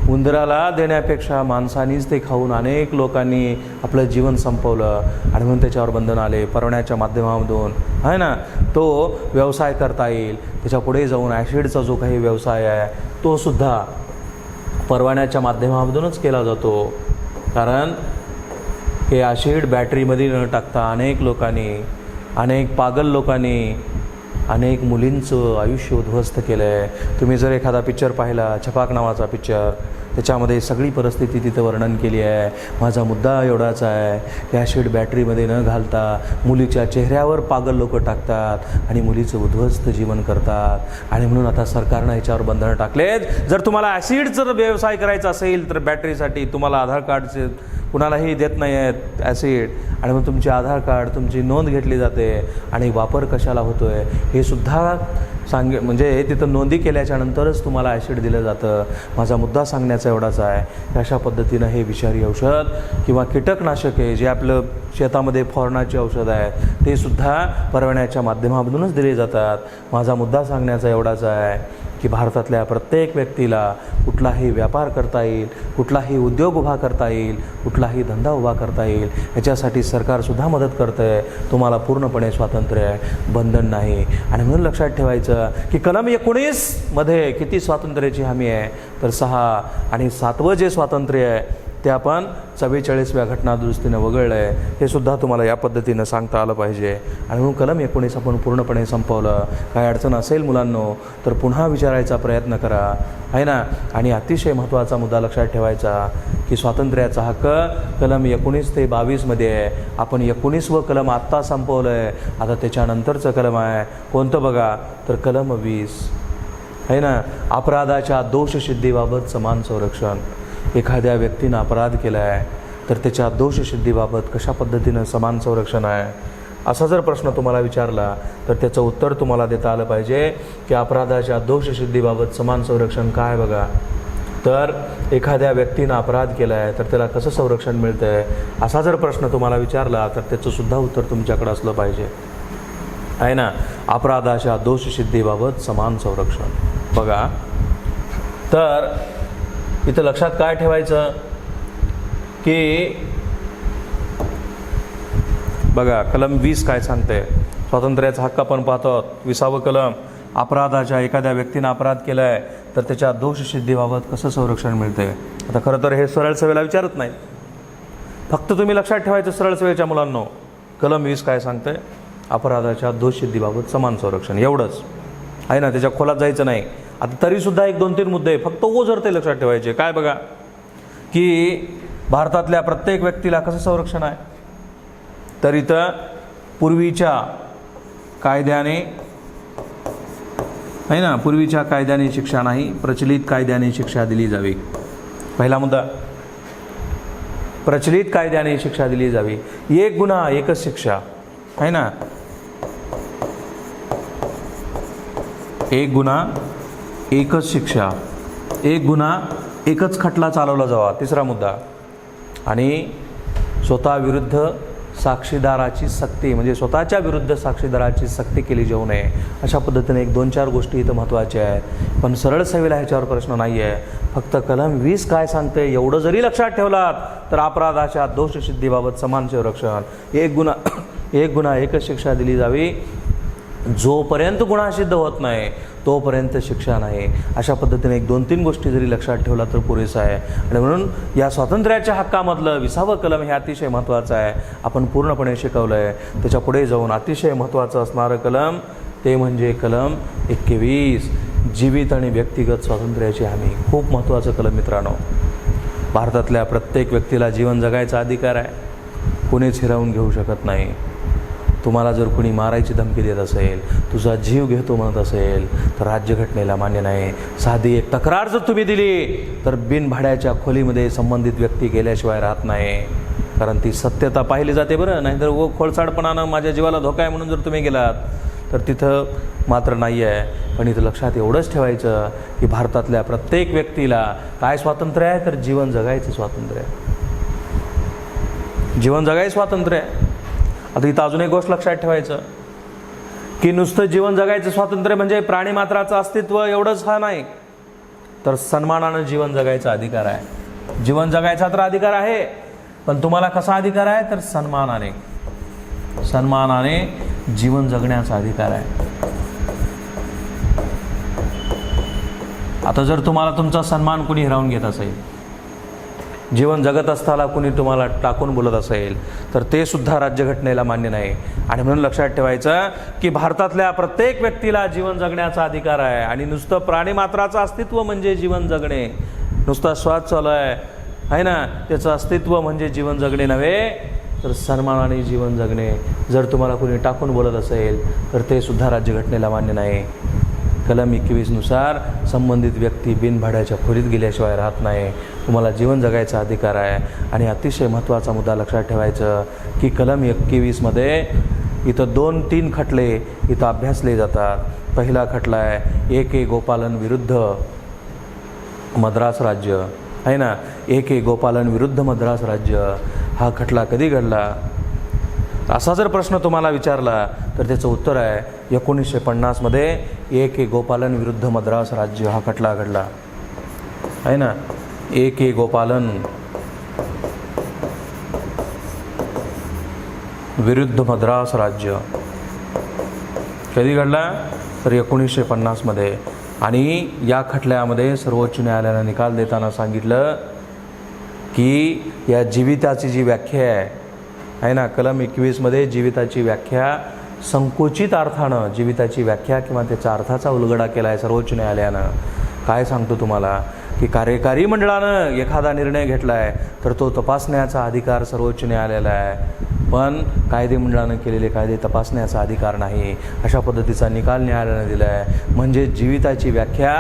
उंदराला देण्यापेक्षा माणसानीच ते खाऊन अनेक लोकांनी आपलं जीवन संपवलं. आणि म्हणून त्याच्यावर बंधन आले परवान्याच्या माध्यमामधून, आहे ना, तो व्यवसाय करता येईल. त्याच्या पुढे जाऊन ॲसिडचा जो काही व्यवसाय आहे तो सुद्धा परवान्याच्या माध्यमामधूनच केला जातो. कारण हे ॲसिड बॅटरीमध्ये न टाकता अनेक लोकांनी, अनेक पागल लोकांनी अनेक मुलींचं आयुष्य उद्ध्वस्त केलं आहे. तुम्ही जर एखादा पिक्चर पाहिला, छपाक नावाचा पिक्चर, त्याच्यामध्ये सगळी परिस्थिती तिथं वर्णन केली आहे. माझा मुद्दा एवढाच आहे की ॲसिड बॅटरीमध्ये न घालता मुलीच्या चेहऱ्यावर पागल लोक टाकतात आणि मुलीचं उद्ध्वस्त जीवन करतात. आणि म्हणून आता सरकारनं ह्याच्यावर बंधनं टाकलेत. जर तुम्हाला ॲसिडचा व्यवसाय करायचा असेल तर बॅटरीसाठी तुम्हाला आधार कार्डचे कुणालाही देत नाही आहेत ॲसिड, आणि मग तुमचे आधार कार्ड तुमची नोंद घेतली जाते आणि वापर कशाला होतो आहे हे सुद्धा म्हणजे तिथं नोंदी केल्याच्या नंतरच तुम्हाला ॲसिड दिलं जातं. माझा मुद्दा सांगण्याचा एवढाच आहे की अशा पद्धतीनं हे विषारी औषध किंवा कीटकनाशके जे आपलं शेतामध्ये फवारण्याची औषधं आहेत ते सुद्धा परवान्याच्या माध्यमातूनच दिले जातात. माझा मुद्दा सांगण्याचा एवढाच आहे की भारतातल्या प्रत्येक व्यक्तीला कुठलाही व्यापार करता येईल, कुठलाही उद्योग उभा करता येईल, कुठलाही धंदा उभा करता येईल. याच्यासाठी सरकारसुद्धा मदत करतं आहे. तुम्हाला पूर्णपणे स्वातंत्र्य आहे, बंधन नाही. आणि म्हणून लक्षात ठेवायचं की कलम 19मध्ये किती स्वातंत्र्याची हमी आहे तर 6, आणि 7वं जे स्वातंत्र्य आहे ते आपण 44व्या घटनादुरुस्तीनं वगळलं आहे. हे सुद्धा तुम्हाला या पद्धतीनं सांगता आलं पाहिजे. आणि म्हणून कलम 19 आपण पूर्णपणे संपवलं. काय अडचण असेल मुलांनो तर पुन्हा विचारायचा प्रयत्न करा, आहे ना. आणि अतिशय महत्त्वाचा मुद्दा लक्षात ठेवायचा की स्वातंत्र्याचा हक्क कलम 19 ते 22मध्ये आहे. आपण 19वं कलम आत्ता संपवलं आहे. आता त्याच्यानंतरचं कलम आहे कोणतं बघा तर कलम 20 आहे ना. अपराधाच्या दोषसिद्धीबाबत समान संरक्षण. एखाद्या व्यक्तीनं अपराध केला आहे तर त्याच्या दोषसिद्धीबाबत कशा पद्धतीनं समान संरक्षण आहे असा जर प्रश्न तुम्हाला विचारला तर त्याचं उत्तर तुम्हाला देता आलं पाहिजे की अपराधाच्या दोषसिद्धीबाबत समान संरक्षण काय बघा. तर एखाद्या व्यक्तीनं अपराध केला आहे तर त्याला कसं संरक्षण मिळतं आहे असा जर प्रश्न तुम्हाला विचारला तर त्याचंसुद्धा उत्तर तुमच्याकडे असलं पाहिजे, आहे ना. अपराधाच्या दोषसिद्धीबाबत समान संरक्षण बघा. तर इथं लक्षात काय ठेवायचं की बघा कलम 20 काय सांगते. स्वातंत्र्याचा हक्क आपण पाहतो 20वं कलम. अपराधाच्या एखाद्या व्यक्तीनं अपराध केला आहे तर त्याच्या दोषसिद्धीबाबत कसं संरक्षण मिळते. आता खरं तर हे सरळ सेवेला विचारत नाही, फक्त तुम्ही लक्षात ठेवायचं सरळ सेवेच्या मुलांनो कलम 20 काय सांगते. अपराधाच्या दोषसिद्धीबाबत समान संरक्षण एवढंच आहे ना, त्याच्या खोलात जायचं नाही. आता तरीसुद्धा 1-2-3 मुद्दे फक्त जर ते लक्षात ठेवायचे. काय बघा की भारतातल्या प्रत्येक व्यक्तीला कसं संरक्षण आहे तर इथं पूर्वीच्या कायद्याने आहे ना, पूर्वीच्या कायद्याने शिक्षा नाही, प्रचलित कायद्याने शिक्षा दिली जावी. पहिला मुद्दा प्रचलित कायद्याने शिक्षा दिली जावी. एक गुन्हा एकच शिक्षा आहे ना, एक गुन्हा एकच शिक्षा, एक गुन्हा एकच खटला चालवला जावा. तिसरा मुद्दा. आणि स्वतः विरुद्ध साक्षीदाराची सक्ती म्हणजे स्वतःच्या विरुद्ध साक्षीदाराची सक्ती केली जाऊ नये. अशा पद्धतीने 1-2-4 गोष्टी इथं महत्त्वाच्या आहेत. पण सरळ सेवेला ह्याच्यावर प्रश्न नाही आहे. फक्त कलम 20 काय सांगते एवढं जरी लक्षात ठेवलात तर अपराधाच्या दोषसिद्धीबाबत समान संरक्षण. एक गुन्हा एकच शिक्षा दिली जावी. जोपर्यंत गुन्हा सिद्ध होत नाही तोपर्यंत शिक्षा नाही. अशा पद्धतीने 1-2-3 गोष्टी जरी लक्षात ठेवला तर पुरेसा आहे. आणि म्हणून या स्वातंत्र्याच्या हक्कामधलं 20वं कलम हे अतिशय महत्त्वाचं आहे. आपण पूर्णपणे शिकवलं आहे. त्याच्या पुढे जाऊन अतिशय महत्त्वाचं असणारं कलम ते म्हणजे कलम 21 जीवित आणि व्यक्तिगत स्वातंत्र्याची हमी. खूप महत्त्वाचं कलम मित्रांनो. भारतातल्या प्रत्येक व्यक्तीला जीवन जगायचा अधिकार आहे. कुणीच हिरावून घेऊ शकत नाही. तुम्हाला जर कुणी मारायची धमकी देत असेल, तुझा जीव घेतो म्हणत असेल तर राज्यघटनेला मान्य नाही. साधी एक तक्रार जर तुम्ही दिली तर बिनभाड्याच्या खोलीमध्ये संबंधित व्यक्ती गेल्याशिवाय राहत नाही. कारण ती सत्यता पाहिली जाते बरं. नाहीतर खोळसाडपणानं माझ्या जीवाला धोका आहे म्हणून जर तुम्ही गेलात तर तिथं मात्र नाही आहे. पण इथं लक्षात एवढंच ठेवायचं की भारतातल्या प्रत्येक व्यक्तीला काय स्वातंत्र्य आहे तर जीवन जगायचं स्वातंत्र्य आहे. जीवन जगायचं स्वातंत्र्य आहे. आता इथं अजून एक गोष्ट लक्षात ठेवायचं की नुसतं जीवन जगायचं स्वातंत्र्य म्हणजे प्राणीमात्राचं अस्तित्व एवढंच हा नाही, तर सन्मानानं जीवन जगायचा अधिकार आहे. जीवन जगायचा तर अधिकार आहे, पण तुम्हाला कसा अधिकार आहे तर सन्मानाने जीवन जगण्याचा अधिकार आहे. आता जर तुम्हाला तुमचा सन्मान कुणी हिरावून घेत असेल, जीवन जगत असताना कुणी तुम्हाला टाकून बोलत असेल तर ते सुद्धा राज्यघटनेला मान्य नाही. आणि म्हणून लक्षात ठेवायचं की भारतातल्या प्रत्येक व्यक्तीला जीवन जगण्याचा अधिकार आहे. आणि नुसतं प्राणीमात्राचं अस्तित्व म्हणजे जीवन जगणे नुसता श्वास चालू आहे ना, त्याचं अस्तित्व म्हणजे जीवन जगणे नव्हे तर सन्मानाने जीवन जगणे. जर तुम्हाला कोणी टाकून बोलत असेल तर ते सुद्धा राज्यघटनेला मान्य नाही. कलम 21 नुसार संबंधित व्यक्ती बिनभाड्याच्या खोलीत गेल्याशिवाय राहत नाही. तुम्हाला जीवन जगायचा अधिकार आहे. आणि अतिशय महत्त्वाचा मुद्दा लक्षात ठेवायचं की कलम 21 मध्ये इथं 2-3 खटले इथं अभ्यासले जातात. पहिला खटला आहे AK गोपालन विरुद्ध मद्रास राज्य आहे ना, AK गोपालन विरुद्ध मद्रास राज्य. हा खटला कधी घडला असा जर प्रश्न तुम्हाला विचारला तर त्याचं उत्तर आहे 1950 मध्ये AK गोपालन विरुद्ध मद्रास राज्य हा खटला घडला आहे ना. AK गोपालन विरुद्ध मद्रास राज्य कधी घडला तर 1950 मध्ये. आणि या खटल्यामध्ये सर्वोच्च न्यायालयानं निकाल देताना सांगितलं की या जीविताची जी व्याख्या आहे ना, कलम 21 मध्ये जीविताची व्याख्या संकुचित अर्थानं जीविताची व्याख्या किंवा त्याच्या अर्थाचा उलगडा केला आहे सर्वोच्च न्यायालयानं. काय सांगतो तुम्हाला की कार्यकारी मंडळानं एखादा निर्णय घेतला आहे तर तो तपासण्याचा अधिकार सर्वोच्च न्यायालयाला आहे, पण कायदे मंडळानं केलेले कायदे तपासण्याचा अधिकार नाही. अशा पद्धतीचा निकाल न्यायालयानं दिला आहे. म्हणजे जीविताची व्याख्या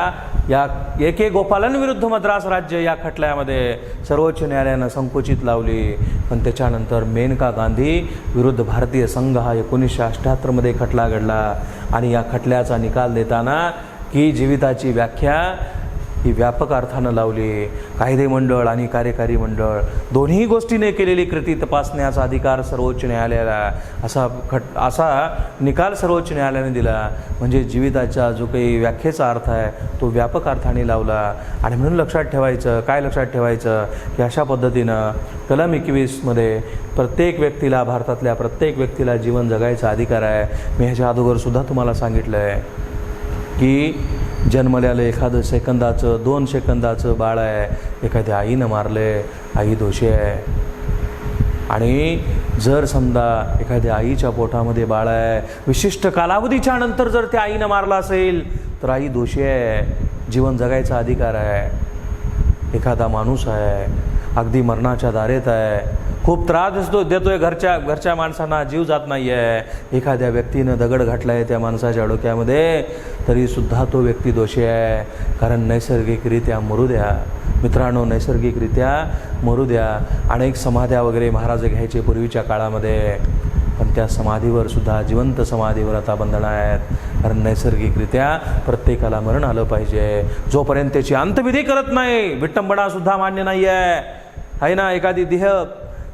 या AK गोपालन विरुद्ध मद्रास राज्य या खटल्यामध्ये सर्वोच्च न्यायालयानं संकुचित लावली. पण त्याच्यानंतर मेनका गांधी विरुद्ध भारतीय संघ हा 1978 मध्ये खटला घडला. आणि या खटल्याचा निकाल देताना की जीविताची व्याख्या ही व्यापक अर्थानं लावली. कायदे मंडळ आणि कार्यकारी मंडळ दोन्ही गोष्टीने केलेली कृती तपासण्याचा अधिकार सर्वोच्च न्यायालयाला असा निकाल सर्वोच्च न्यायालयाने दिला. म्हणजे जीविताचा जो काही व्याख्येचा अर्थ आहे तो व्यापक अर्थाने लावला. आणि म्हणून लक्षात ठेवायचं, काय लक्षात ठेवायचं की अशा पद्धतीनं कलम 21 मध्ये प्रत्येक व्यक्तीला, भारतातल्या प्रत्येक व्यक्तीला जीवन जगायचा अधिकार आहे. मी ह्याच्या अगोदरसुद्धा तुम्हाला सांगितलं आहे की जन्मल्याला एखादं सेकंदाचं 2 सेकंदाचं बाळ आहे, एखाद्या आईनं मारले, आई दोषी आहे. आणि जर समजा एखाद्या आईच्या पोटामध्ये बाळ आहे, विशिष्ट कालावधीच्या नंतर जर त्या आईनं मारलं असेल तर आई दोषी आहे. जीवन जगायचा अधिकार आहे. एखादा माणूस आहे अगदी मरणाच्या दारेत आहे, खूप त्रास देतोय, घरच्या माणसांना जीव जात नाही आहे, एखाद्या व्यक्तीनं दगड घातला आहे त्या माणसाच्या डोक्यामध्ये, तरीसुद्धा तो व्यक्ती दोषी आहे. कारण नैसर्गिकरित्या मरू द्या मित्रांनो, नैसर्गिकरित्या मरू द्या. अनेक समाध्या वगैरे महाराज घ्यायचे पूर्वीच्या काळामध्ये, पण त्या समाधीवर सुद्धा, जिवंत समाधीवर आता बंधनं आहेत. कारण नैसर्गिकरित्या प्रत्येकाला मरण आलं पाहिजे. जोपर्यंत त्याची अंतविधी करत नाही, विटंबनासुद्धा मान्य नाही आहे ना. एखादी देह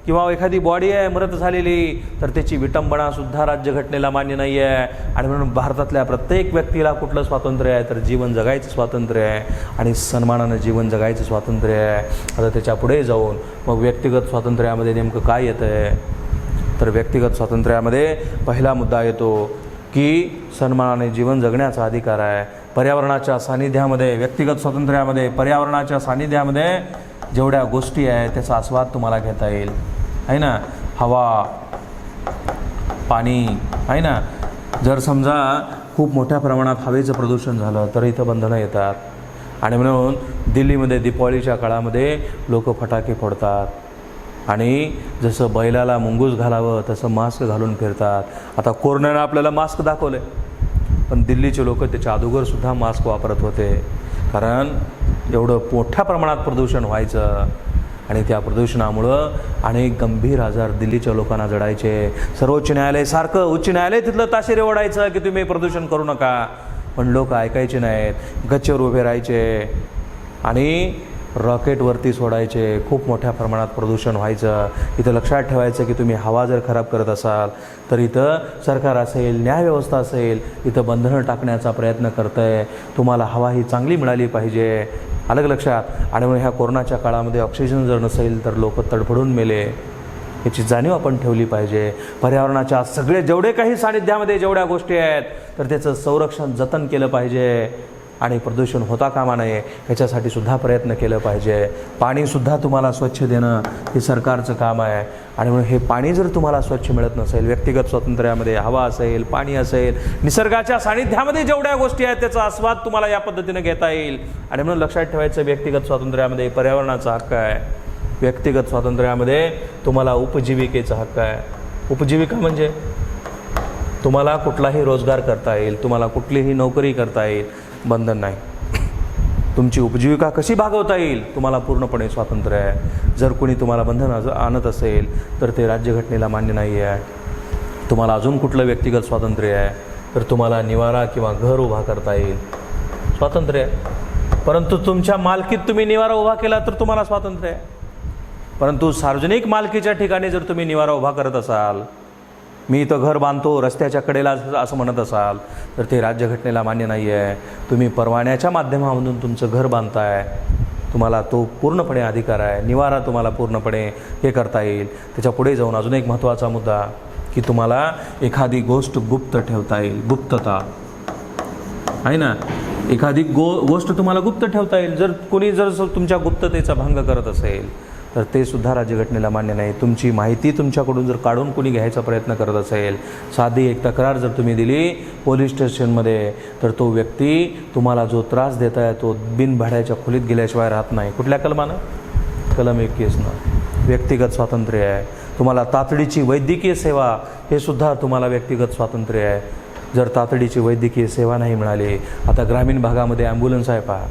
किंवा एखादी बॉडी आहे मृत झालेली तर त्याची विटंबनासुद्धा राज्यघटनेला मान्य नाही आहे. आणि म्हणून भारतातल्या प्रत्येक व्यक्तीला कुठलं स्वातंत्र्य आहे तर जीवन जगायचं स्वातंत्र्य आहे आणि सन्मानानं जीवन जगायचं स्वातंत्र्य आहे. आता त्याच्या पुढे जाऊन मग व्यक्तिगत स्वातंत्र्यामध्ये नेमकं काय येतं आहे तर व्यक्तिगत स्वातंत्र्यामध्ये पहिला मुद्दा येतो की सन्मानाने जीवन जगण्याचा अधिकार आहे. पर्यावरणाच्या सानिध्यामध्ये, व्यक्तिगत स्वातंत्र्यामध्ये पर्यावरणाच्या सानिध्यामध्ये जेवढ्या गोष्टी आहेत त्याचा आस्वाद तुम्हाला घेता येईल आहे ना. हवा, पाणी आहे ना. जर समजा खूप मोठ्या प्रमाणात हवेचं प्रदूषण झालं तर इथं बंधनं येतात. आणि म्हणून दिल्लीमध्ये दिवाळीच्या काळामध्ये लोक फटाके फोडतात आणि जसं बैलाला मुंगूस घालावं तसं मास्क घालून फिरतात. आता कोरोनानं आपल्याला मास्क दाखवले, पण दिल्लीचे लोक त्याच्या अगोदरसुद्धा मास्क वापरत होते. कारण एवढं मोठ्या प्रमाणात प्रदूषण व्हायचं आणि त्या प्रदूषणामुळं अनेक गंभीर आजार दिल्लीच्या लोकांना जडायचे. सर्वोच्च न्यायालय सारखं, उच्च न्यायालय तिथलं ताशेरे ओढायचं की तुम्ही प्रदूषण करू नका, पण लोक ऐकायचे नाहीत. गच्चीवर उभे राहायचे आणि रॉकेटवरती सोडायचे. खूप मोठ्या प्रमाणात प्रदूषण व्हायचं. इथं लक्षात ठेवायचं की तुम्ही हवा जर खराब करत असाल तर इथं सरकार असेल, न्यायव्यवस्था असेल, इथं बंधनं टाकण्याचा प्रयत्न करतं आहे. तुम्हाला हवा ही चांगली मिळाली पाहिजे, अलग लक्षात. आणि मग ह्या कोरोनाच्या काळामध्ये ऑक्सिजन जर नसेल तर लोक तडफडून मेले, याची जाणीव आपण ठेवली पाहिजे. पर्यावरणाच्या जेवढे काही सानिध्यामध्ये जेवढ्या गोष्टी आहेत तर त्याचं संरक्षण, जतन केलं पाहिजे आणि प्रदूषण होता कामा नये ह्याच्यासाठी सुद्धा प्रयत्न केलं पाहिजे. पाणीसुद्धा तुम्हाला स्वच्छ देणं हे सरकारचं काम आहे. आणि म्हणून हे पाणी जर तुम्हाला स्वच्छ मिळत नसेल, व्यक्तिगत स्वातंत्र्यामध्ये हवा असेल, पाणी असेल, निसर्गाच्या सानिध्यामध्ये जेवढ्या गोष्टी आहेत त्याचा आस्वाद तुम्हाला या पद्धतीनं घेता येईल. आणि म्हणून लक्षात ठेवायचं, व्यक्तिगत स्वातंत्र्यामध्ये पर्यावरणाचा हक्क आहे, व्यक्तिगत स्वातंत्र्यामध्ये तुम्हाला उपजीविकेचा हक्क आहे. उपजीविका म्हणजे तुम्हाला कुठलाही रोजगार करता येईल, तुम्हाला कुठलीही नोकरी करता येईल, बंधन नाही. तुमची उपजीविका कशी भागवता येईल तुम्हाला पूर्णपणे स्वातंत्र्य आहे. जर कोणी तुम्हाला बंधन आणत असेल तर ते राज्यघटनेला मान्य नाही आहे. तुम्हाला अजून कुठलं व्यक्तिगत स्वातंत्र्य आहे तर तुम्हाला निवारा किंवा घर उभा करता येईल, स्वातंत्र्य आहे. परंतु तुमच्या मालकीत तुम्ही निवारा उभा केला तर तुम्हाला स्वातंत्र्य आहे. परंतु सार्वजनिक मालकीच्या ठिकाणी जर तुम्ही निवारा उभा करत असाल, मी इथं घर बांधतो रस्त्याच्या कडेला असं म्हणत असाल तर ते राज्यघटनेला मान्य नाही आहे. तुम्ही परवान्याच्या माध्यमामधून तुमचं घर बांधताय, तुम्हाला तो पूर्णपणे अधिकार आहे. निवारा तुम्हाला पूर्णपणे हे करता येईल. त्याच्या पुढे जाऊन अजून एक महत्त्वाचा मुद्दा की तुम्हाला एखादी गोष्ट गुप्त ठेवता येईल, गुप्तता आहे ना. एखादी गोष्ट तुम्हाला गुप्त ठेवता येईल. जर कोणी जर तुमच्या गुप्ततेचा भंग करत असेल तर ते सुद्धा राज्यघटनेला मान्य नाही. तुमची माहिती तुमच्याकडून जर काढून कोणी घ्यायचा प्रयत्न करत असेल, साधी एक तक्रार जर तुम्ही दिली पोलीस स्टेशनमध्ये, तर तो व्यक्ती तुम्हाला जो त्रास देत आहे तो बिनभाड्याच्या खोलीत गेल्याशिवाय राहत नाही. कुठल्या कलमानं? कलम 21नं. व्यक्तिगत स्वातंत्र्य आहे. तुम्हाला तातडीची वैद्यकीय सेवा हे सुद्धा तुम्हाला व्यक्तिगत स्वातंत्र्य आहे. जर तातडीची वैद्यकीय सेवा नाही मिळाली, आता ग्रामीण भागामध्ये ॲम्ब्युलन्स आहे पहा,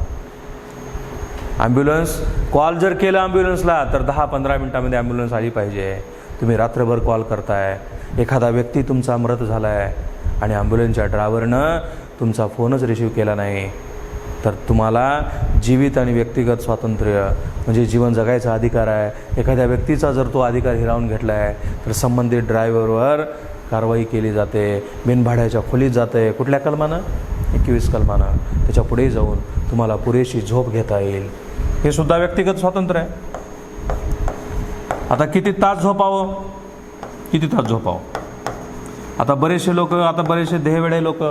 ॲम्ब्युलन्स कॉल जर केलं ॲम्ब्युलन्सला तर 10-15 मिनटामध्ये ॲम्ब्युलन्स आली पाहिजे. तुम्ही रात्रभर कॉल करताय, एखादा व्यक्ती तुमचा मृत झाला आहे आणि ॲम्ब्युलन्सच्या ड्रायव्हरनं तुमचा फोनच रिसीव्ह केला नाही, तर तुम्हाला जीवित आणि व्यक्तिगत स्वातंत्र्य म्हणजे जीवन जगायचा अधिकार आहे. एखाद्या व्यक्तीचा जर तो अधिकार हिरावून घेतला आहे तर संबंधित ड्रायव्हरवर कारवाई केली जाते, बिनभाड्याच्या खोलीत जाते. कुठल्या कलमानं? 21 कलमानं. त्याच्या पुढे जाऊन तुम्हाला पुरेशी झोप घेता येईल, हे सुद्धा व्यक्तिगत स्वातंत्र्य आहे. आता किती तास झोपावं, किती तास झोपावं? आता बरेचसे देहवेडे लोक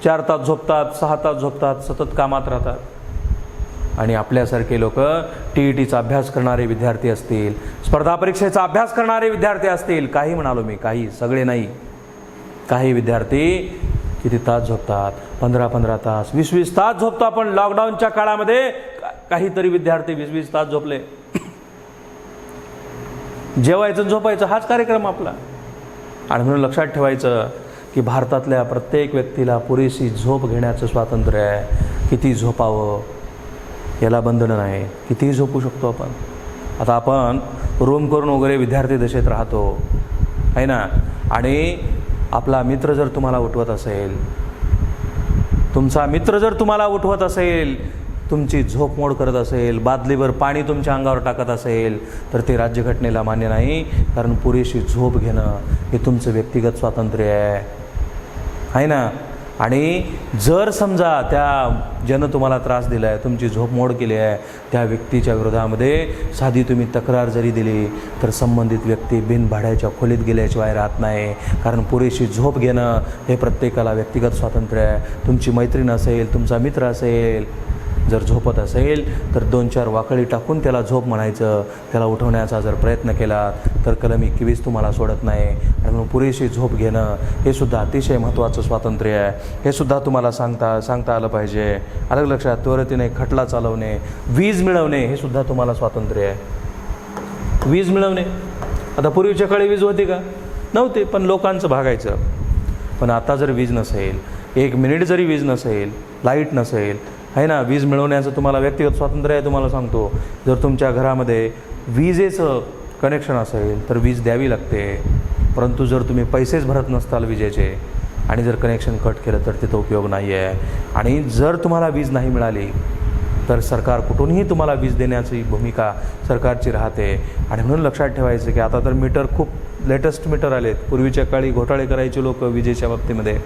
4 तास झोपतात, 6 तास झोपतात, सतत कामात राहतात. आणि आपल्यासारखे लोक TETचा अभ्यास करणारे विद्यार्थी असतील, स्पर्धा परीक्षेचा अभ्यास करणारे विद्यार्थी असतील, काही म्हणालो मी, काही, सगळे नाही, काही विद्यार्थी किती तास झोपतात? 15-15 तास, 20-20 तास झोपतो आपण. लॉकडाऊनच्या काळामध्ये काहीतरी विद्यार्थी 20-20 तास झोपले. जेवायचं झोपायचं हाच कार्यक्रम आपला. आणि म्हणून लक्षात ठेवायचं की भारतातल्या प्रत्येक व्यक्तीला पुरेशी झोप घेण्याचं स्वातंत्र्य आहे. किती झोपावं याला बंधनं नाही, कितीही झोपू शकतो आपण. आता आपण रूम करून वगैरे विद्यार्थी दशेत राहतो आहे ना. आणि आपला मित्र जर तुम्हाला उठवत असेल, तुमचा मित्र जर तुम्हाला उठवत असेल, तुमची झोप मोड करत असेल, बादलीभर पाणी तुमच्या अंगावर टाकत असेल, तर ते राज्यघटनेला मान्य नाही. कारण पुरेशी झोप घेणं हे तुमचं व्यक्तिगत स्वातंत्र्य आहे ना. आणि जर समजा त्या ज्यानं तुम्हाला त्रास दिला आहे, तुमची झोप मोड केली आहे, त्या व्यक्तीच्या विरोधामध्ये साधी तुम्ही तक्रार जरी दिली तर संबंधित व्यक्ती बिनभाड्याच्या खोलीत गेल्याशिवाय राहत नाही. कारण पुरेशी झोप घेणं हे प्रत्येकाला व्यक्तिगत स्वातंत्र्य आहे. तुमची मैत्रीण असेल, तुमचा मित्र असेल, जर झोपत असेल तर 2-4 वाकळी टाकून त्याला झोप म्हणायचं. त्याला उठवण्याचा जर प्रयत्न केला तर कलम 21 तुम्हाला सोडत नाही. आणि म्हणून पुरेशी झोप घेणं हे सुद्धा अतिशय महत्त्वाचं स्वातंत्र्य आहे. हे सुद्धा तुम्हाला सांगता आलं पाहिजे. अलग लक्षात, त्वरितीने खटला चालवणे, वीज मिळवणे हे सुद्धा तुम्हाला स्वातंत्र्य आहे. वीज मिळवणे, आता पूर्वीच्या काळी वीज होती का? नव्हती, पण लोकांचं भागायचं. पण आता जर वीज नसेल, 1 मिनिट जरी वीज नसेल, लाईट नसेल आहे ना, वीज मिळवण्याचं तुम्हाला व्यक्तिगत स्वातंत्र्य आहे. तुम्हाला सांगतो, जर तुमच्या घरामध्ये विजेचं कनेक्शन असेल तर वीज द्यावी लागते. परंतु जर तुम्ही पैसेच भरत नसताल विजेचे आणि जर कनेक्शन कट केलं तर तिथं उपयोग नाही आहे. आणि जर तुम्हाला वीज नाही मिळाली तर सरकार कुठूनही तुम्हाला वीज देण्याची भूमिका सरकारची राहते. आणि म्हणून लक्षात ठेवायचं की आता तर मीटर खूप लेटेस्ट मीटर आलेत. पूर्वीच्या काळी घोटाळे करायचे लोक विजेच्या बाबतीमध्ये.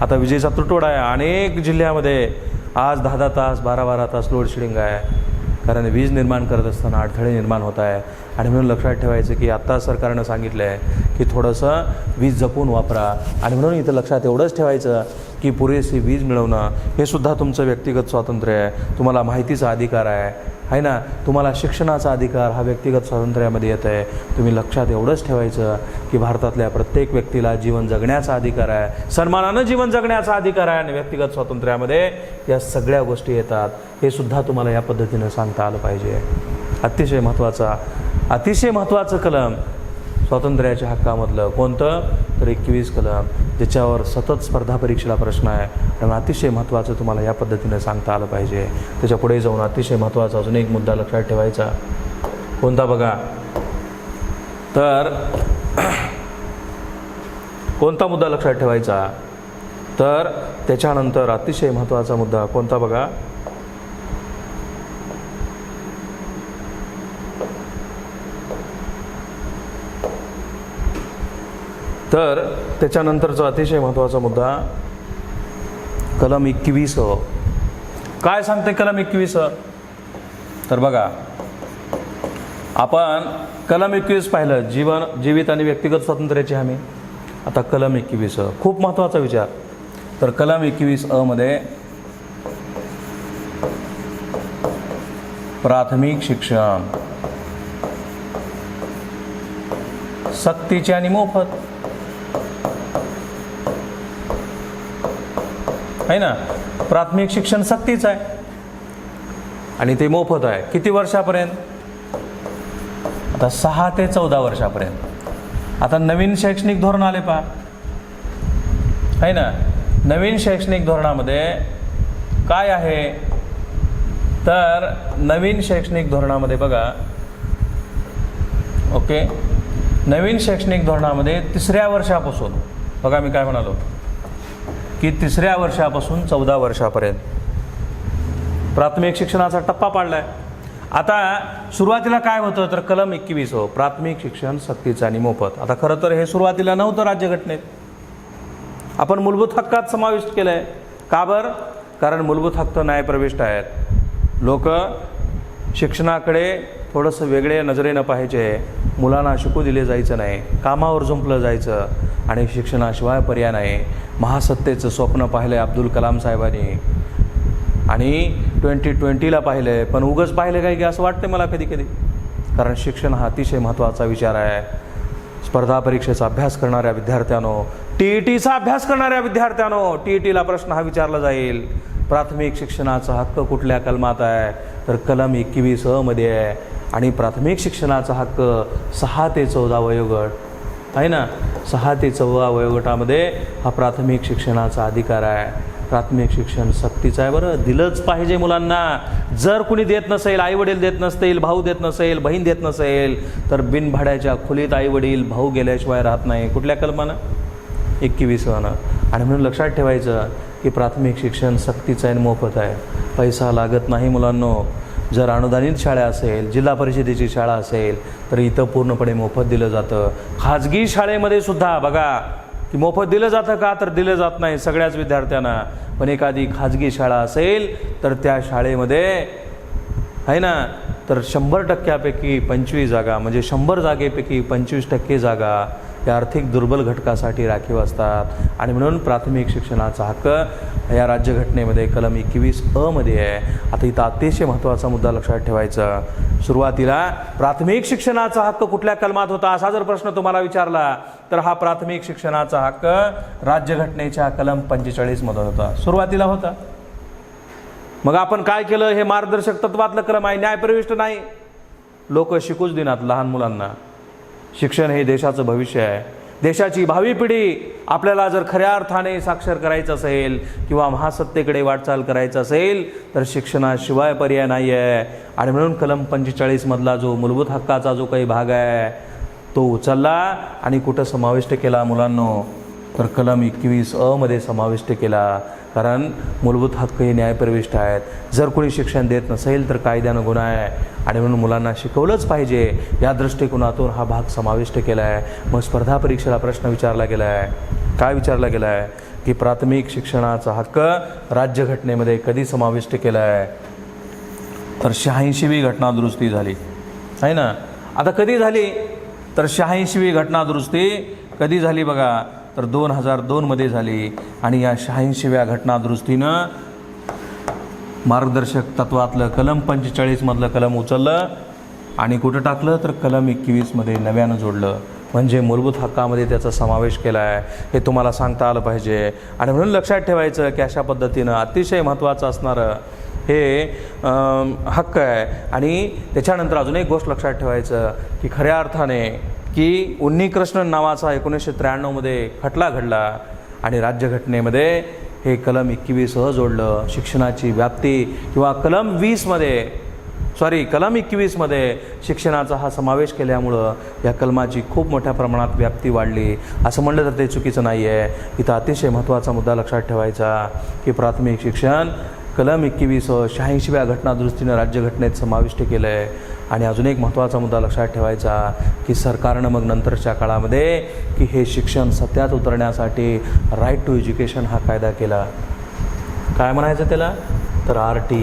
आता विजेचा तुटवडा आहे अनेक जिल्ह्यामध्ये. आज 10-10 तास, 12-12 तास लोड शेडिंग आहे. कारण वीज निर्माण करत असताना अडथळे निर्माण होत आहे. आणि म्हणून लक्षात ठेवायचं की आत्ता सरकारनं सांगितलं आहे की थोडंसं वीज जपून वापरा. आणि म्हणून इथं लक्षात एवढंच ठेवायचं की पुरेशी वीज मिळवणं हे सुद्धा तुमचं व्यक्तिगत स्वातंत्र्य आहे. तुम्हाला माहितीचा अधिकार आहे ना, तुम्हाला शिक्षणाचा अधिकार हा व्यक्तिगत स्वातंत्र्यामध्ये येत आहे. तुम्ही लक्षात एवढंच ठेवायचं की भारतातल्या प्रत्येक व्यक्तीला जीवन जगण्याचा अधिकार आहे, सन्मानानं जीवन जगण्याचा अधिकार आहे. आणि व्यक्तिगत स्वातंत्र्यामध्ये या सगळ्या गोष्टी येतात. हे सुद्धा तुम्हाला या पद्धतीनं सांगता आलं पाहिजे. अतिशय महत्त्वाचं कलम स्वातंत्र्याच्या हक्कामधलं कोणतं तर 21 कलम, ज्याच्यावर सतत स्पर्धा परीक्षेला प्रश्न आहे. आणि अतिशय महत्त्वाचं तुम्हाला या पद्धतीनं सांगता आलं पाहिजे. त्याच्या पुढे जाऊन अतिशय महत्त्वाचा अजून एक मुद्दा लक्षात ठेवायचा. कोणता बघा तर कोणता मुद्दा लक्षात ठेवायचा तर त्याच्यानंतर अतिशय महत्त्वाचा मुद्दा कोणता बघा तर त्याच्यानंतरचा अतिशय महत्त्वाचा मुद्दा कलम 21. काय सांगते कलम 21? तर बघा आपण कलम 21 पाहिलं, जीवित आणि व्यक्तिगत स्वातंत्र्याची हमी. आता कलम 21 खूप महत्त्वाचा विचार. तर कलम 21 मध्ये प्राथमिक शिक्षण सक्तीचे आणि मोफत आहे ना. प्राथमिक शिक्षण सक्तीचं आहे आणि ते मोफत आहे. किती वर्षापर्यंत? आता 6 ते 14 वर्षापर्यंत. आता नवीन शैक्षणिक धोरण आले पहा, आहे ना. नवीन शैक्षणिक धोरणामध्ये काय आहे तर नवीन शैक्षणिक धोरणामध्ये बघा, ओके, नवीन शैक्षणिक धोरणामध्ये 3ऱ्या वर्षापासून बघा मी काय म्हणालो की 3ऱ्या वर्षापासून 14 वर्षापर्यंत प्राथमिक शिक्षणाचा टप्पा पाडला आहे. आता सुरुवातीला काय होतं तर कलम 21 प्राथमिक शिक्षण सक्तीचं आणि मोफत. आता खरं तर हे सुरुवातीला नव्हतं राज्यघटनेत, आपण मूलभूत हक्कात समाविष्ट केलं आहे. का बरं? कारण मूलभूत हक्क न्यायप्रविष्ट आहेत. लोक शिक्षणाकडे थोडंसं वेगळे नजरेनं पाहिजे. मुलांना शिकू दिले जायचं नाही, कामावर जुंपलं जायचं आणि शिक्षणाशिवाय पर्याय नाही. महासत्तेचं स्वप्न पाहिलं आहे अब्दुल कलाम साहेबांनी आणि 2020ला पाहिलं आहे. पण उगाच पाहिलं काय की असं वाटतं मला कधी कधी. कारण शिक्षण हा अतिशय महत्त्वाचा विचार आहे. स्पर्धा परीक्षेचा अभ्यास करणाऱ्या विद्यार्थ्यांनो, TETचा अभ्यास करणाऱ्या विद्यार्थ्यांनो, TETला प्रश्न हा विचारला जाईल, प्राथमिक शिक्षणाचा हक्क कुठल्या कलमात आहे तर कलम 21 मध्ये आहे. आणि प्राथमिक शिक्षणाचा हक्क 6 ते 14 वयोगट आहे ना. 6 ते 14 वयोगटामध्ये हा प्राथमिक शिक्षणाचा अधिकार आहे. प्राथमिक शिक्षण सक्तीचं आहे बरं, दिलंच पाहिजे मुलांना. जर कुणी देत नसेल, आईवडील देत नसतील, भाऊ देत नसेल, बहीण देत नसेल तर बिनभाड्याच्या खोलीत आईवडील भाऊ गेल्याशिवाय राहत नाही. कुठल्या कलमानं? 21. आणि म्हणून लक्षात ठेवायचं की प्राथमिक शिक्षण सक्तीचं आहे आणि मोफत आहे. पैसा लागत नाही मुलांनो. जर अनुदानित शाळा असेल, जिल्हा परिषदेची शाळा असेल तर इथं पूर्णपणे मोफत दिलं जातं. खाजगी शाळेमध्ये सुद्धा बघा की मोफत दिलं जातं का तर दिलं जात नाही सगळ्याच विद्यार्थ्यांना. पण एखादी खाजगी शाळा असेल तर त्या शाळेमध्ये आहे ना तर 100% 25 जागा म्हणजे 100 जागेपैकी 25% जागा या आर्थिक दुर्बल घटकासाठी राखीव असतात. आणि म्हणून प्राथमिक शिक्षणाचा हक्क या राज्यघटनेमध्ये कलम 21 मध्ये आहे. आता इथं अतिशय महत्त्वाचा मुद्दा लक्षात ठेवायचा. सुरुवातीला प्राथमिक शिक्षणाचा हक्क कुठल्या कलमात होता असा जर प्रश्न तुम्हाला विचारला तर हा प्राथमिक शिक्षणाचा हक्क राज्यघटनेच्या कलम 45 मध्ये होता. सुरुवातीला होता. मग आपण काय केलं? हे मार्गदर्शक तत्वातलं कलम आहे, न्यायप्रविष्ट नाही. लोक शिकूच देणार लहान मुलांना. शिक्षण हे देशाचं भविष्य आहे. देशाची भावी पिढी आपल्याला जर खऱ्या अर्थाने साक्षर करायचं असेल किंवा महासत्तेकडे वाटचाल करायचं असेल तर शिक्षणाशिवाय पर्याय नाही आहे. आणि म्हणून कलम 45 मधला जो मूलभूत हक्काचा जो काही भाग आहे तो उचलला आणि कुठं समाविष्ट केला मुलांनो तर कलम 21 मध्ये समाविष्ट केला. कारण मूलभूत हक्क हे न्यायप्रविष्ट आहेत. जर कोणी शिक्षण देत नसेल तर कायद्यानं गुन्हा आहे. आणि म्हणून मुलांना शिकवलंच पाहिजे या दृष्टिकोनातून हा भाग समाविष्ट केला आहे. मग स्पर्धा परीक्षेला प्रश्न विचारला गेला आहे. काय विचारला गेला आहे की प्राथमिक शिक्षणाचा हक्क राज्यघटनेमध्ये कधी समाविष्ट केला आहे तर 86वी घटना दुरुस्ती झाली आहे ना. आता कधी झाली तर 86वी घटना दुरुस्ती कधी झाली बघा, तर 2002मध्ये झाली. आणि या 86व्या घटना दुरुस्तीनं मार्गदर्शक तत्वातलं कलम 45मधलं कलम उचललं आणि कुठं टाकलं तर कलम 21मध्ये नव्यानं जोडलं. म्हणजे मूलभूत हक्कामध्ये त्याचा समावेश केला आहे, हे तुम्हाला सांगता आलं पाहिजे. आणि म्हणून लक्षात ठेवायचं की अशा पद्धतीनं अतिशय महत्त्वाचं असणारं हे हक्क आहे. आणि त्याच्यानंतर अजून एक गोष्ट लक्षात ठेवायचं की खऱ्या अर्थाने की उन्नीकृष्णन नावाचा 1993मध्ये खटला घडला आणि राज्यघटनेमध्ये हे कलम 21 जोडलं. शिक्षणाची व्याप्ती किंवा कलम 21मध्ये शिक्षणाचा हा समावेश केल्यामुळं या कलमाची खूप मोठ्या प्रमाणात व्याप्ती वाढली असं म्हणलं तर ते चुकीचं नाही आहे. इथं अतिशय महत्त्वाचा मुद्दा लक्षात ठेवायचा की प्राथमिक शिक्षण कलम 21 86व्या घटनादुरुस्तीनं राज्यघटनेत समाविष्ट केलं आहे. आणि अजून एक महत्त्वाचा मुद्दा लक्षात ठेवायचा की सरकारनं मग नंतरच्या काळामध्ये की हे शिक्षण सत्यात उतरण्यासाठी राईट टू एज्युकेशन हा कायदा केला. काय म्हणायचं त्याला तर RT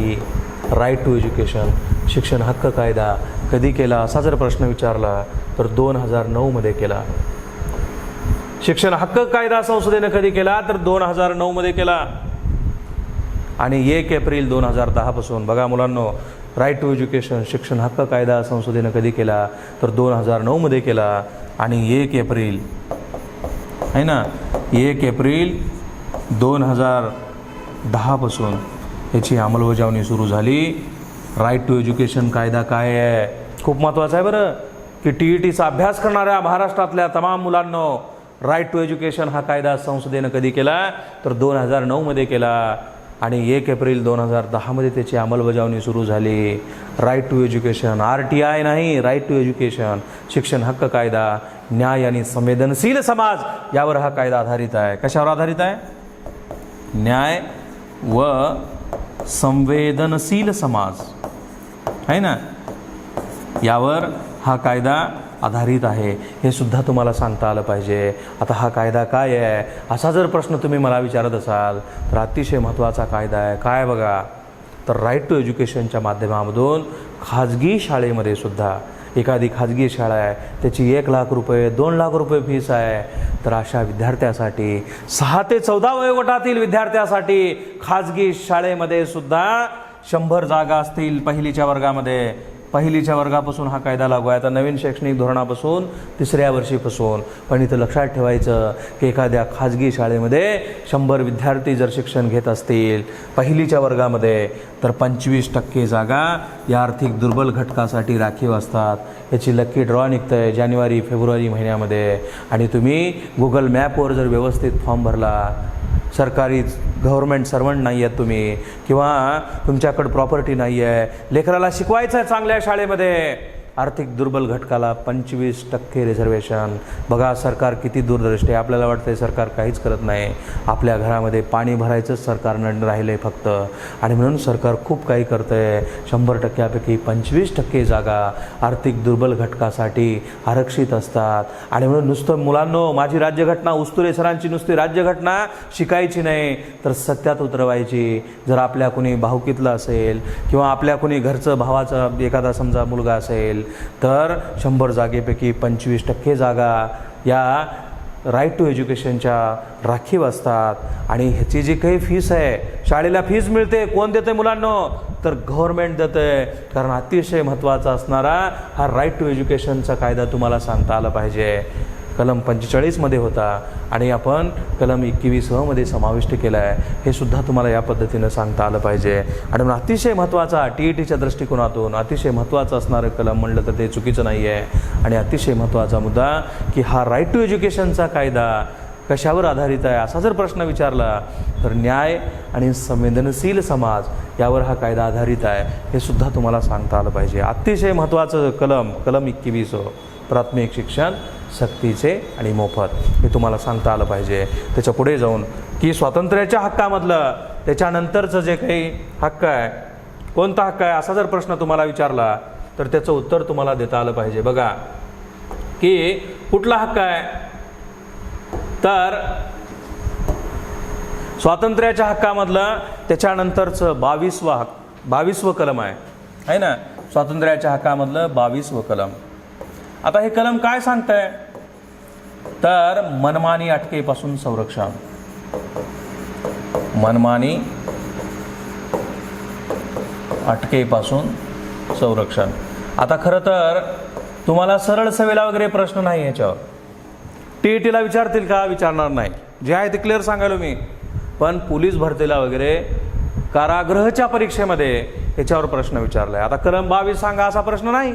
राईट टू एज्युकेशन शिक्षण हक्क कायदा कधी केला असा जर प्रश्न विचारला तर 2009मध्ये केला. शिक्षण हक्क कायदा संसदेनं कधी केला तर 2009मध्ये केला. आणि 1 एप्रिल 2010 पासून बघा मुलांनो, राईट टू एज्युकेशन शिक्षण हक्क कायदा संसदेनं कधी केला तर 2009मध्ये केला. आणि 1 एप्रिल आहे ना 1 एप्रिल 2010 पासून याची अंमलबजावणी सुरू झाली. राईट टू एज्युकेशन कायदा काय आहे खूप महत्त्वाचं आहे बरं की TETचा अभ्यास करणाऱ्या महाराष्ट्रातल्या तमाम मुलांनो, राईट टू एज्युकेशन हा कायदा संसदेनं कधी केला तर 2009मध्ये केला. आणि 1 एप्रिल 2010मध्ये त्याची अंमलबजावणी सुरू झाली. राईट टू एज्युकेशन RTI नाही, राईट टू एज्युकेशन शिक्षण हक्क कायदा न्याय आणि संवेदनशील समाज यावर हा कायदा आधारित आहे. कशावर आधारित आहे? न्याय व संवेदनशील समाज आहे ना, यावर हा कायदा आधारित आहे. हे सुद्धा तुम्हाला सांगता आलं पाहिजे. आता हा कायदा काय आहे असा जर प्रश्न तुम्ही मला विचारत असाल तर अतिशय महत्त्वाचा कायदा आहे. काय बघा तर राईट टू एज्युकेशनच्या माध्यमामधून खाजगी शाळेमध्ये सुद्धा एखादी खाजगी शाळा आहे त्याची 1 लाख रुपये 2 लाख रुपये फीस आहे तर अशा विद्यार्थ्यासाठी 6 ते 14 वयोगटातील विद्यार्थ्यासाठी खाजगी शाळेमध्ये सुद्धा 100 जागा असतील पहिलीच्या वर्गापासून हा कायदा लागू आहे. आता नवीन शैक्षणिक धोरणापासून 3ऱ्या वर्षीपासून. पण इथं लक्षात ठेवायचं की एखाद्या खाजगी शाळेमध्ये 100 विद्यार्थी जर शिक्षण घेत असतील पहिलीच्या वर्गामध्ये तर 25% जागा या आर्थिक दुर्बल घटकासाठी राखीव असतात. याची लक्की ड्रॉ निघतं आहे जानेवारी फेब्रुवारी महिन्यामध्ये. आणि तुम्ही गुगल मॅपवर जर व्यवस्थित फॉर्म भरला, सरकारी गव्हर्मेंट सर्वंट नाही आहेत तुम्ही किंवा तुमच्याकडं प्रॉपर्टी नाही आहे, लेकराला शिकवायचं आहे चांगल्या शाळेमध्ये, आर्थिक दुर्बल घटकाला 25% रिझर्वेशन. बघा सरकार किती दूरदृष्टी आहे. आपल्याला वाटतं सरकार काहीच करत नाही. आपल्या घरामध्ये पाणी भरायचंच सरकारनं राहिलं आहे फक्त. आणि म्हणून सरकार खूप काही करतं आहे. 100%पैकी 25% जागा आर्थिक दुर्बल घटकासाठी आरक्षित असतात. आणि म्हणून नुसतं मुलांनो माझी राज्यघटना उस्तुरे सरांची नुसती राज्यघटना शिकायची नाही तर सत्यात उतरवायची. जर आपल्या कुणी भाऊकीतलं असेल किंवा आपल्या कुणी घरचं भावाचा एखादा समजा मुलगा असेल तर 100 जागेपैकी 25% जागा या राईट टू एज्युकेशनच्या राखीव असतात. आणि ह्याची जी काही फीस आहे, शाळेला फीस मिळते, कोण देते मुलांनो तर गव्हर्मेंट देते. कारण अतिशय महत्त्वाचा असणारा हा राईट टू एज्युकेशनचा कायदा तुम्हाला सांगता आला पाहिजे. कलम 45मध्ये होता आणि आपण कलम 21मध्ये समाविष्ट केला आहे. हे सुद्धा तुम्हाला या पद्धतीनं सांगता आलं पाहिजे. आणि म्हणून अतिशय महत्त्वाचा TETच्या दृष्टिकोनातून अतिशय महत्त्वाचं असणारं कलम म्हणलं तर ते चुकीचं नाही आहे. आणि अतिशय महत्त्वाचा मुद्दा की हा राईट टू एज्युकेशनचा कायदा कशावर आधारित आहे असा जर प्रश्न विचारला तर न्याय आणि संवेदनशील समाज यावर हा कायदा आधारित आहे. हे सुद्धा तुम्हाला सांगता आलं पाहिजे. अतिशय महत्त्वाचं कलम 21 प्राथमिक शिक्षण सक्तीचे आणि मोफत हे तुम्हाला सांगता आलं पाहिजे. त्याच्या पुढे जाऊन की स्वातंत्र्याच्या हक्कामधलं त्याच्यानंतरचं जे काही हक्क आहे कोणता हक्क आहे असा जर प्रश्न तुम्हाला विचारला तर त्याचं उत्तर तुम्हाला देता आलं पाहिजे. बघा की कुठला हक्क आहे तर स्वातंत्र्याच्या हक्कामधलं त्याच्यानंतरचं 22वं कलम आहे. आहे ना, स्वातंत्र्याच्या हक्कामधलं 22वं कलम. आता हे कलम काय सांगतंय, तर मनमानी अटकेपासून संरक्षण. मनमानी अटकेपासून संरक्षण. आता खरं तर तुम्हाला सरळ सेवेला वगैरे प्रश्न नाही याच्यावर. TETला विचारतील का, विचारणार नाही, जे आहे ते क्लिअर सांगायलो मी. पण पोलीस भरतीला वगैरे कारागृहाच्या परीक्षेमध्ये याच्यावर प्रश्न विचारलाय. आता कलम 22 सांगा असा प्रश्न नाही.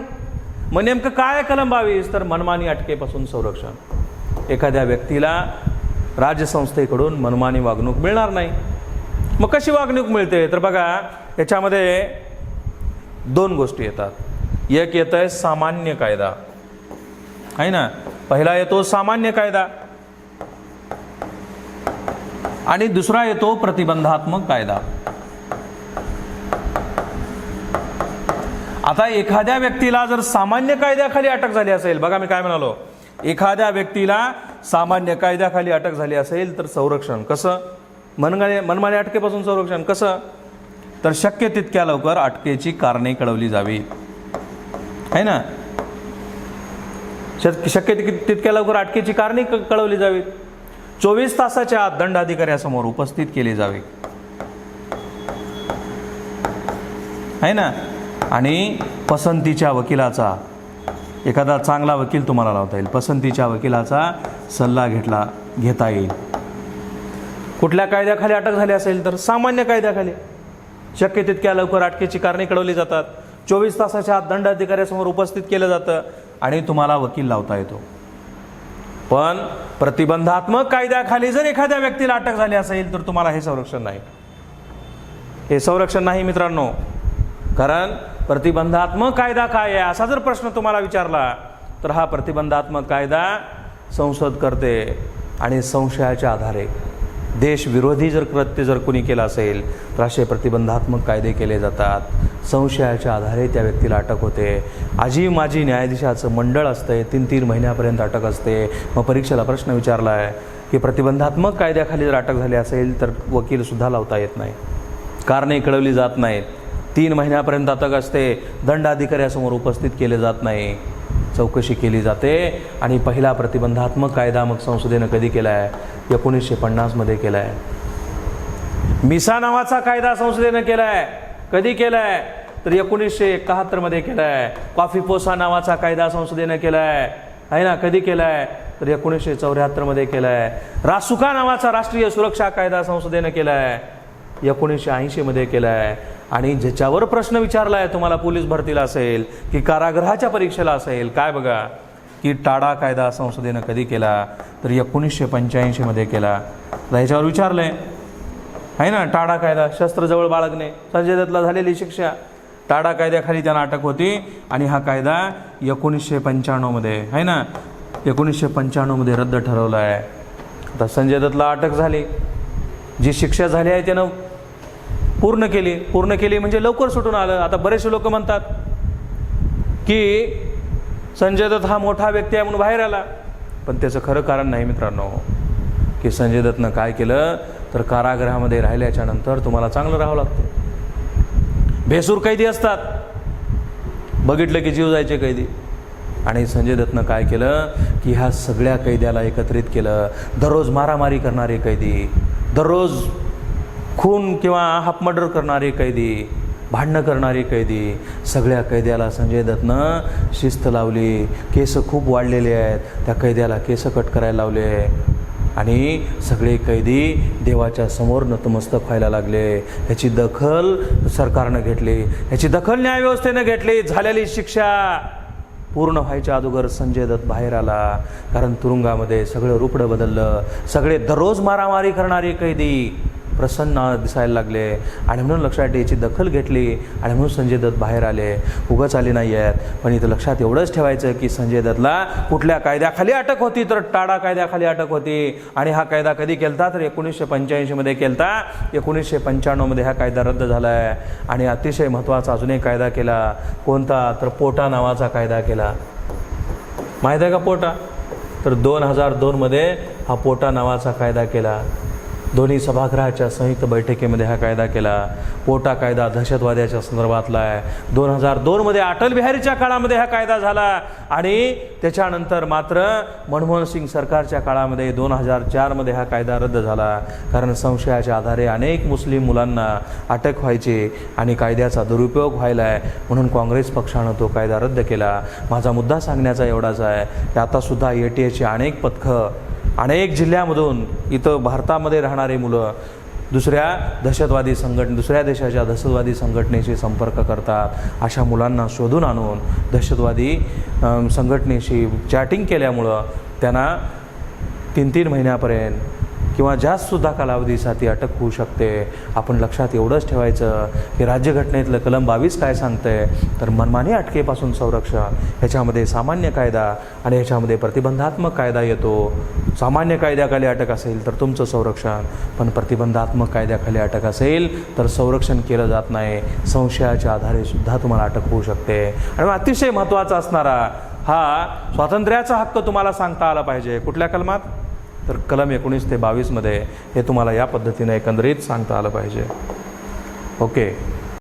मग नेमकं काय आहे कलम 22, तर मनमानी अटकेपासून संरक्षण. एखाद्या व्यक्तीला राज्यसंस्थेकडून मनमानी वागणूक मिळणार नाही. मग कशी वागणूक मिळते, तर बघा याच्यामध्ये 2 गोष्टी येतात. एक येतं आहे सामान्य कायदा, आहे ना, पहिला येतो सामान्य कायदा आणि दुसरा येतो प्रतिबंधात्मक कायदा. आता एखाद्या व्यक्तीला जर सामान्य कायद्याखाली अटक झाली असेल, बघा मी काय म्हणालो, एखाद्या व्यक्तीला सामान्य कायद्याखाली अटक झाली असेल तर संरक्षण कसं, मनमानी अटकेपासून संरक्षण कसं, तर शक्य तितक्या लवकर अटकेची कारणे कळवली जावी, आहे ना. शक्य तितक्या लवकर अटकेची कारणे कळवली जावीत. 24 तासाच्या आत दंडाधिकाऱ्यासमोर उपस्थित केले जावे, आहे ना. आणि पसंतीच्या वकिलाचा, एखादा चांगला वकील तुम्हाला लावता येईल, पसंतीच्या वकिलाचा सल्ला घेता येईल. कुठल्या कायद्याखाली अटक झाली असेल तर सामान्य कायद्याखाली. शक्य तितक्या लवकर अटकेची कारणे कळवली जातात. 24 तासाच्या आत दंडाधिकाऱ्यासमोर उपस्थित केलं जातं आणि तुम्हाला वकील लावता येतो. पण प्रतिबंधात्मक कायद्याखाली जर एखाद्या व्यक्तीला अटक झाली असेल तर तुम्हाला हे संरक्षण नाही. हे संरक्षण नाही मित्रांनो. कारण प्रतिबंधात्मक कायदा काय आहे असा जर प्रश्न तुम्हाला विचारला तर हा प्रतिबंधात्मक कायदा संसद करते आणि संशयाच्या आधारे देशविरोधी जर कृत्य जर कोणी केलं असेल तर असे प्रतिबंधात्मक कायदे केले जातात. संशयाच्या आधारे त्या व्यक्तीला अटक होते. आजी माजी न्यायाधीशाचं मंडळ असते, 3-3 महिन्यापर्यंत अटक असते. मग परीक्षेला प्रश्न विचारला आहे की प्रतिबंधात्मक कायद्याखाली जर अटक झाली असेल तर वकीलसुद्धा लावता येत नाही, कारणे कळवली जात नाहीत. 3 महिन्यापर्यंत अटक असते, दंडाधिकाऱ्यासमोर उपस्थित केले जात नाही, चौकशी केली जाते. आणि पहिला प्रतिबंधात्मक कायदा मग संसदेनं कधी केला आहे, 1950मध्ये केला आहे. मिसा नावाचा कायदा संसदेनं केला आहे. कधी केला आहे, तर 1971मध्ये केला आहे. कॉफी पोसा नावाचा कायदा संसदेनं केला आहे ना. कधी केला आहे, तर 1974मध्ये केला आहे. रासुका नावाचा राष्ट्रीय सुरक्षा कायदा संसदेनं केला आहे, 1980मध्ये केला आहे. आणि ज्याच्यावर प्रश्न विचारला आहे तुम्हाला पोलीस भरतीला असेल की कारागृहाच्या परीक्षेला असेल, काय बघा की टाडा कायदा संसदेनं कधी केला, तर 1985मध्ये केला. ह्याच्यावर विचारलंय, आहे ना. टाडा कायदा, शस्त्र जवळ बाळगणे, संजय दत्तला झालेली शिक्षा, टाडा कायद्याखाली त्यांना अटक होती. आणि हा कायदा 1995मध्ये, आहे ना, 1995मध्ये रद्द ठरवला आहे. आता संजय दत्तला अटक झाली, जी शिक्षा झाली आहे त्यानं पूर्ण केली म्हणजे लवकर सुटून आलं. आता बरेचसे लोक म्हणतात की संजय दत्त हा मोठा व्यक्ती आहे म्हणून बाहेर आला, पण त्याचं खरं कारण नाही मित्रांनो. की संजय दत्तनं काय केलं, तर कारागृहामध्ये राहिल्याच्या नंतर तुम्हाला चांगलं राहावं लागतं. बेसूर कैदी असतात, बघितलं की जीव जायचे कैदी. आणि संजय दत्तनं काय केलं की ह्या सगळ्या कैद्याला एकत्रित केलं. दररोज मारामारी करणारे कैदी, दररोज खून किंवा हाफ मर्डर करणारे कैदी, भांडणं करणारे कैदी, सगळ्या कैद्याला संजय दत्तनं शिस्त लावली. केस खूप वाढलेले आहेत, त्या कैद्याला केस कट करायला लावले. आणि सगळे कैदी देवाच्या समोर नतमस्तक व्हायला लागले. ह्याची दखल सरकारनं घेतली, ह्याची दखल न्यायव्यवस्थेनं घेतली. झालेली शिक्षा पूर्ण व्हायच्या अगोदर संजय दत्त बाहेर आला. कारण तुरुंगामध्ये सगळं रूपडं बदललं. सगळे दररोज मारामारी करणारे कैदी प्रसन्न दिसायला लागले. आणि म्हणून लक्षात याची दखल घेतली आणि म्हणून संजय दत्त बाहेर आले. उगाच आले नाही आहेत. पण इथं लक्षात एवढंच ठेवायचं की संजय दत्तला कुठल्या कायद्याखाली अटक होती, तर टाडा कायद्याखाली अटक होती. आणि हा कायदा कधी केलता, तर 1985मध्ये केलता. 1995मध्ये हा कायदा रद्द झाला आहे. आणि अतिशय महत्त्वाचा अजून एक कायदा केला. कोणता, तर पोटा नावाचा कायदा केला. माहीत आहे का पोटा, तर 2002मध्ये हा पोटा नावाचा कायदा केला. दोन्ही सभागृहाच्या संयुक्त बैठकीमध्ये हा कायदा केला. पोटा कायदा दहशतवाद्याच्या संदर्भातला आहे. 2002मध्ये अटल बिहारीच्या काळामध्ये हा कायदा झाला आणि त्याच्यानंतर मात्र मनमोहन सिंग सरकारच्या काळामध्ये 2004मध्ये हा कायदा रद्द झाला. कारण संशयाच्या आधारे अनेक मुस्लिम मुलांना अटक व्हायची आणि कायद्याचा दुरुपयोग व्हायला आहे, म्हणून काँग्रेस पक्षानं तो कायदा रद्द केला. माझा मुद्दा सांगण्याचा एवढाच आहे की आतासुद्धा ATAची अनेक पथकं अनेक जिल्ह्यामधून इथं भारतामध्ये राहणारी मुलं दुसऱ्या देशाच्या दहशतवादी संघटनेशी संपर्क करतात. अशा मुलांना शोधून आणून दहशतवादी संघटनेशी चॅटिंग केल्यामुळं त्यांना 3-3 महिन्यापर्यंत किंवा जास्तसुद्धा कालावधीसाठी अटक होऊ शकते. आपण लक्षात एवढंच ठेवायचं की राज्यघटनेतलं कलम 22 काय सांगतंय तर मनमानी अटकेपासून संरक्षण. ह्याच्यामध्ये सामान्य कायदा आणि ह्याच्यामध्ये प्रतिबंधात्मक कायदा येतो. सामान्य कायद्याखाली अटक असेल तर तुमचं संरक्षण, पण प्रतिबंधात्मक कायद्याखाली अटक असेल तर संरक्षण केलं जात नाही. संशयाच्या आधारे सुद्धा तुम्हाला अटक होऊ शकते. आणि अतिशय महत्त्वाचा असणारा हा स्वातंत्र्याचा हक्क तुम्हाला सांगता आला पाहिजे. कुठल्या कलमात तर कलम 19 ते 22मध्ये हे तुम्हाला या पद्धतीने एकंदरीत सांगता आलं पाहिजे. ओके.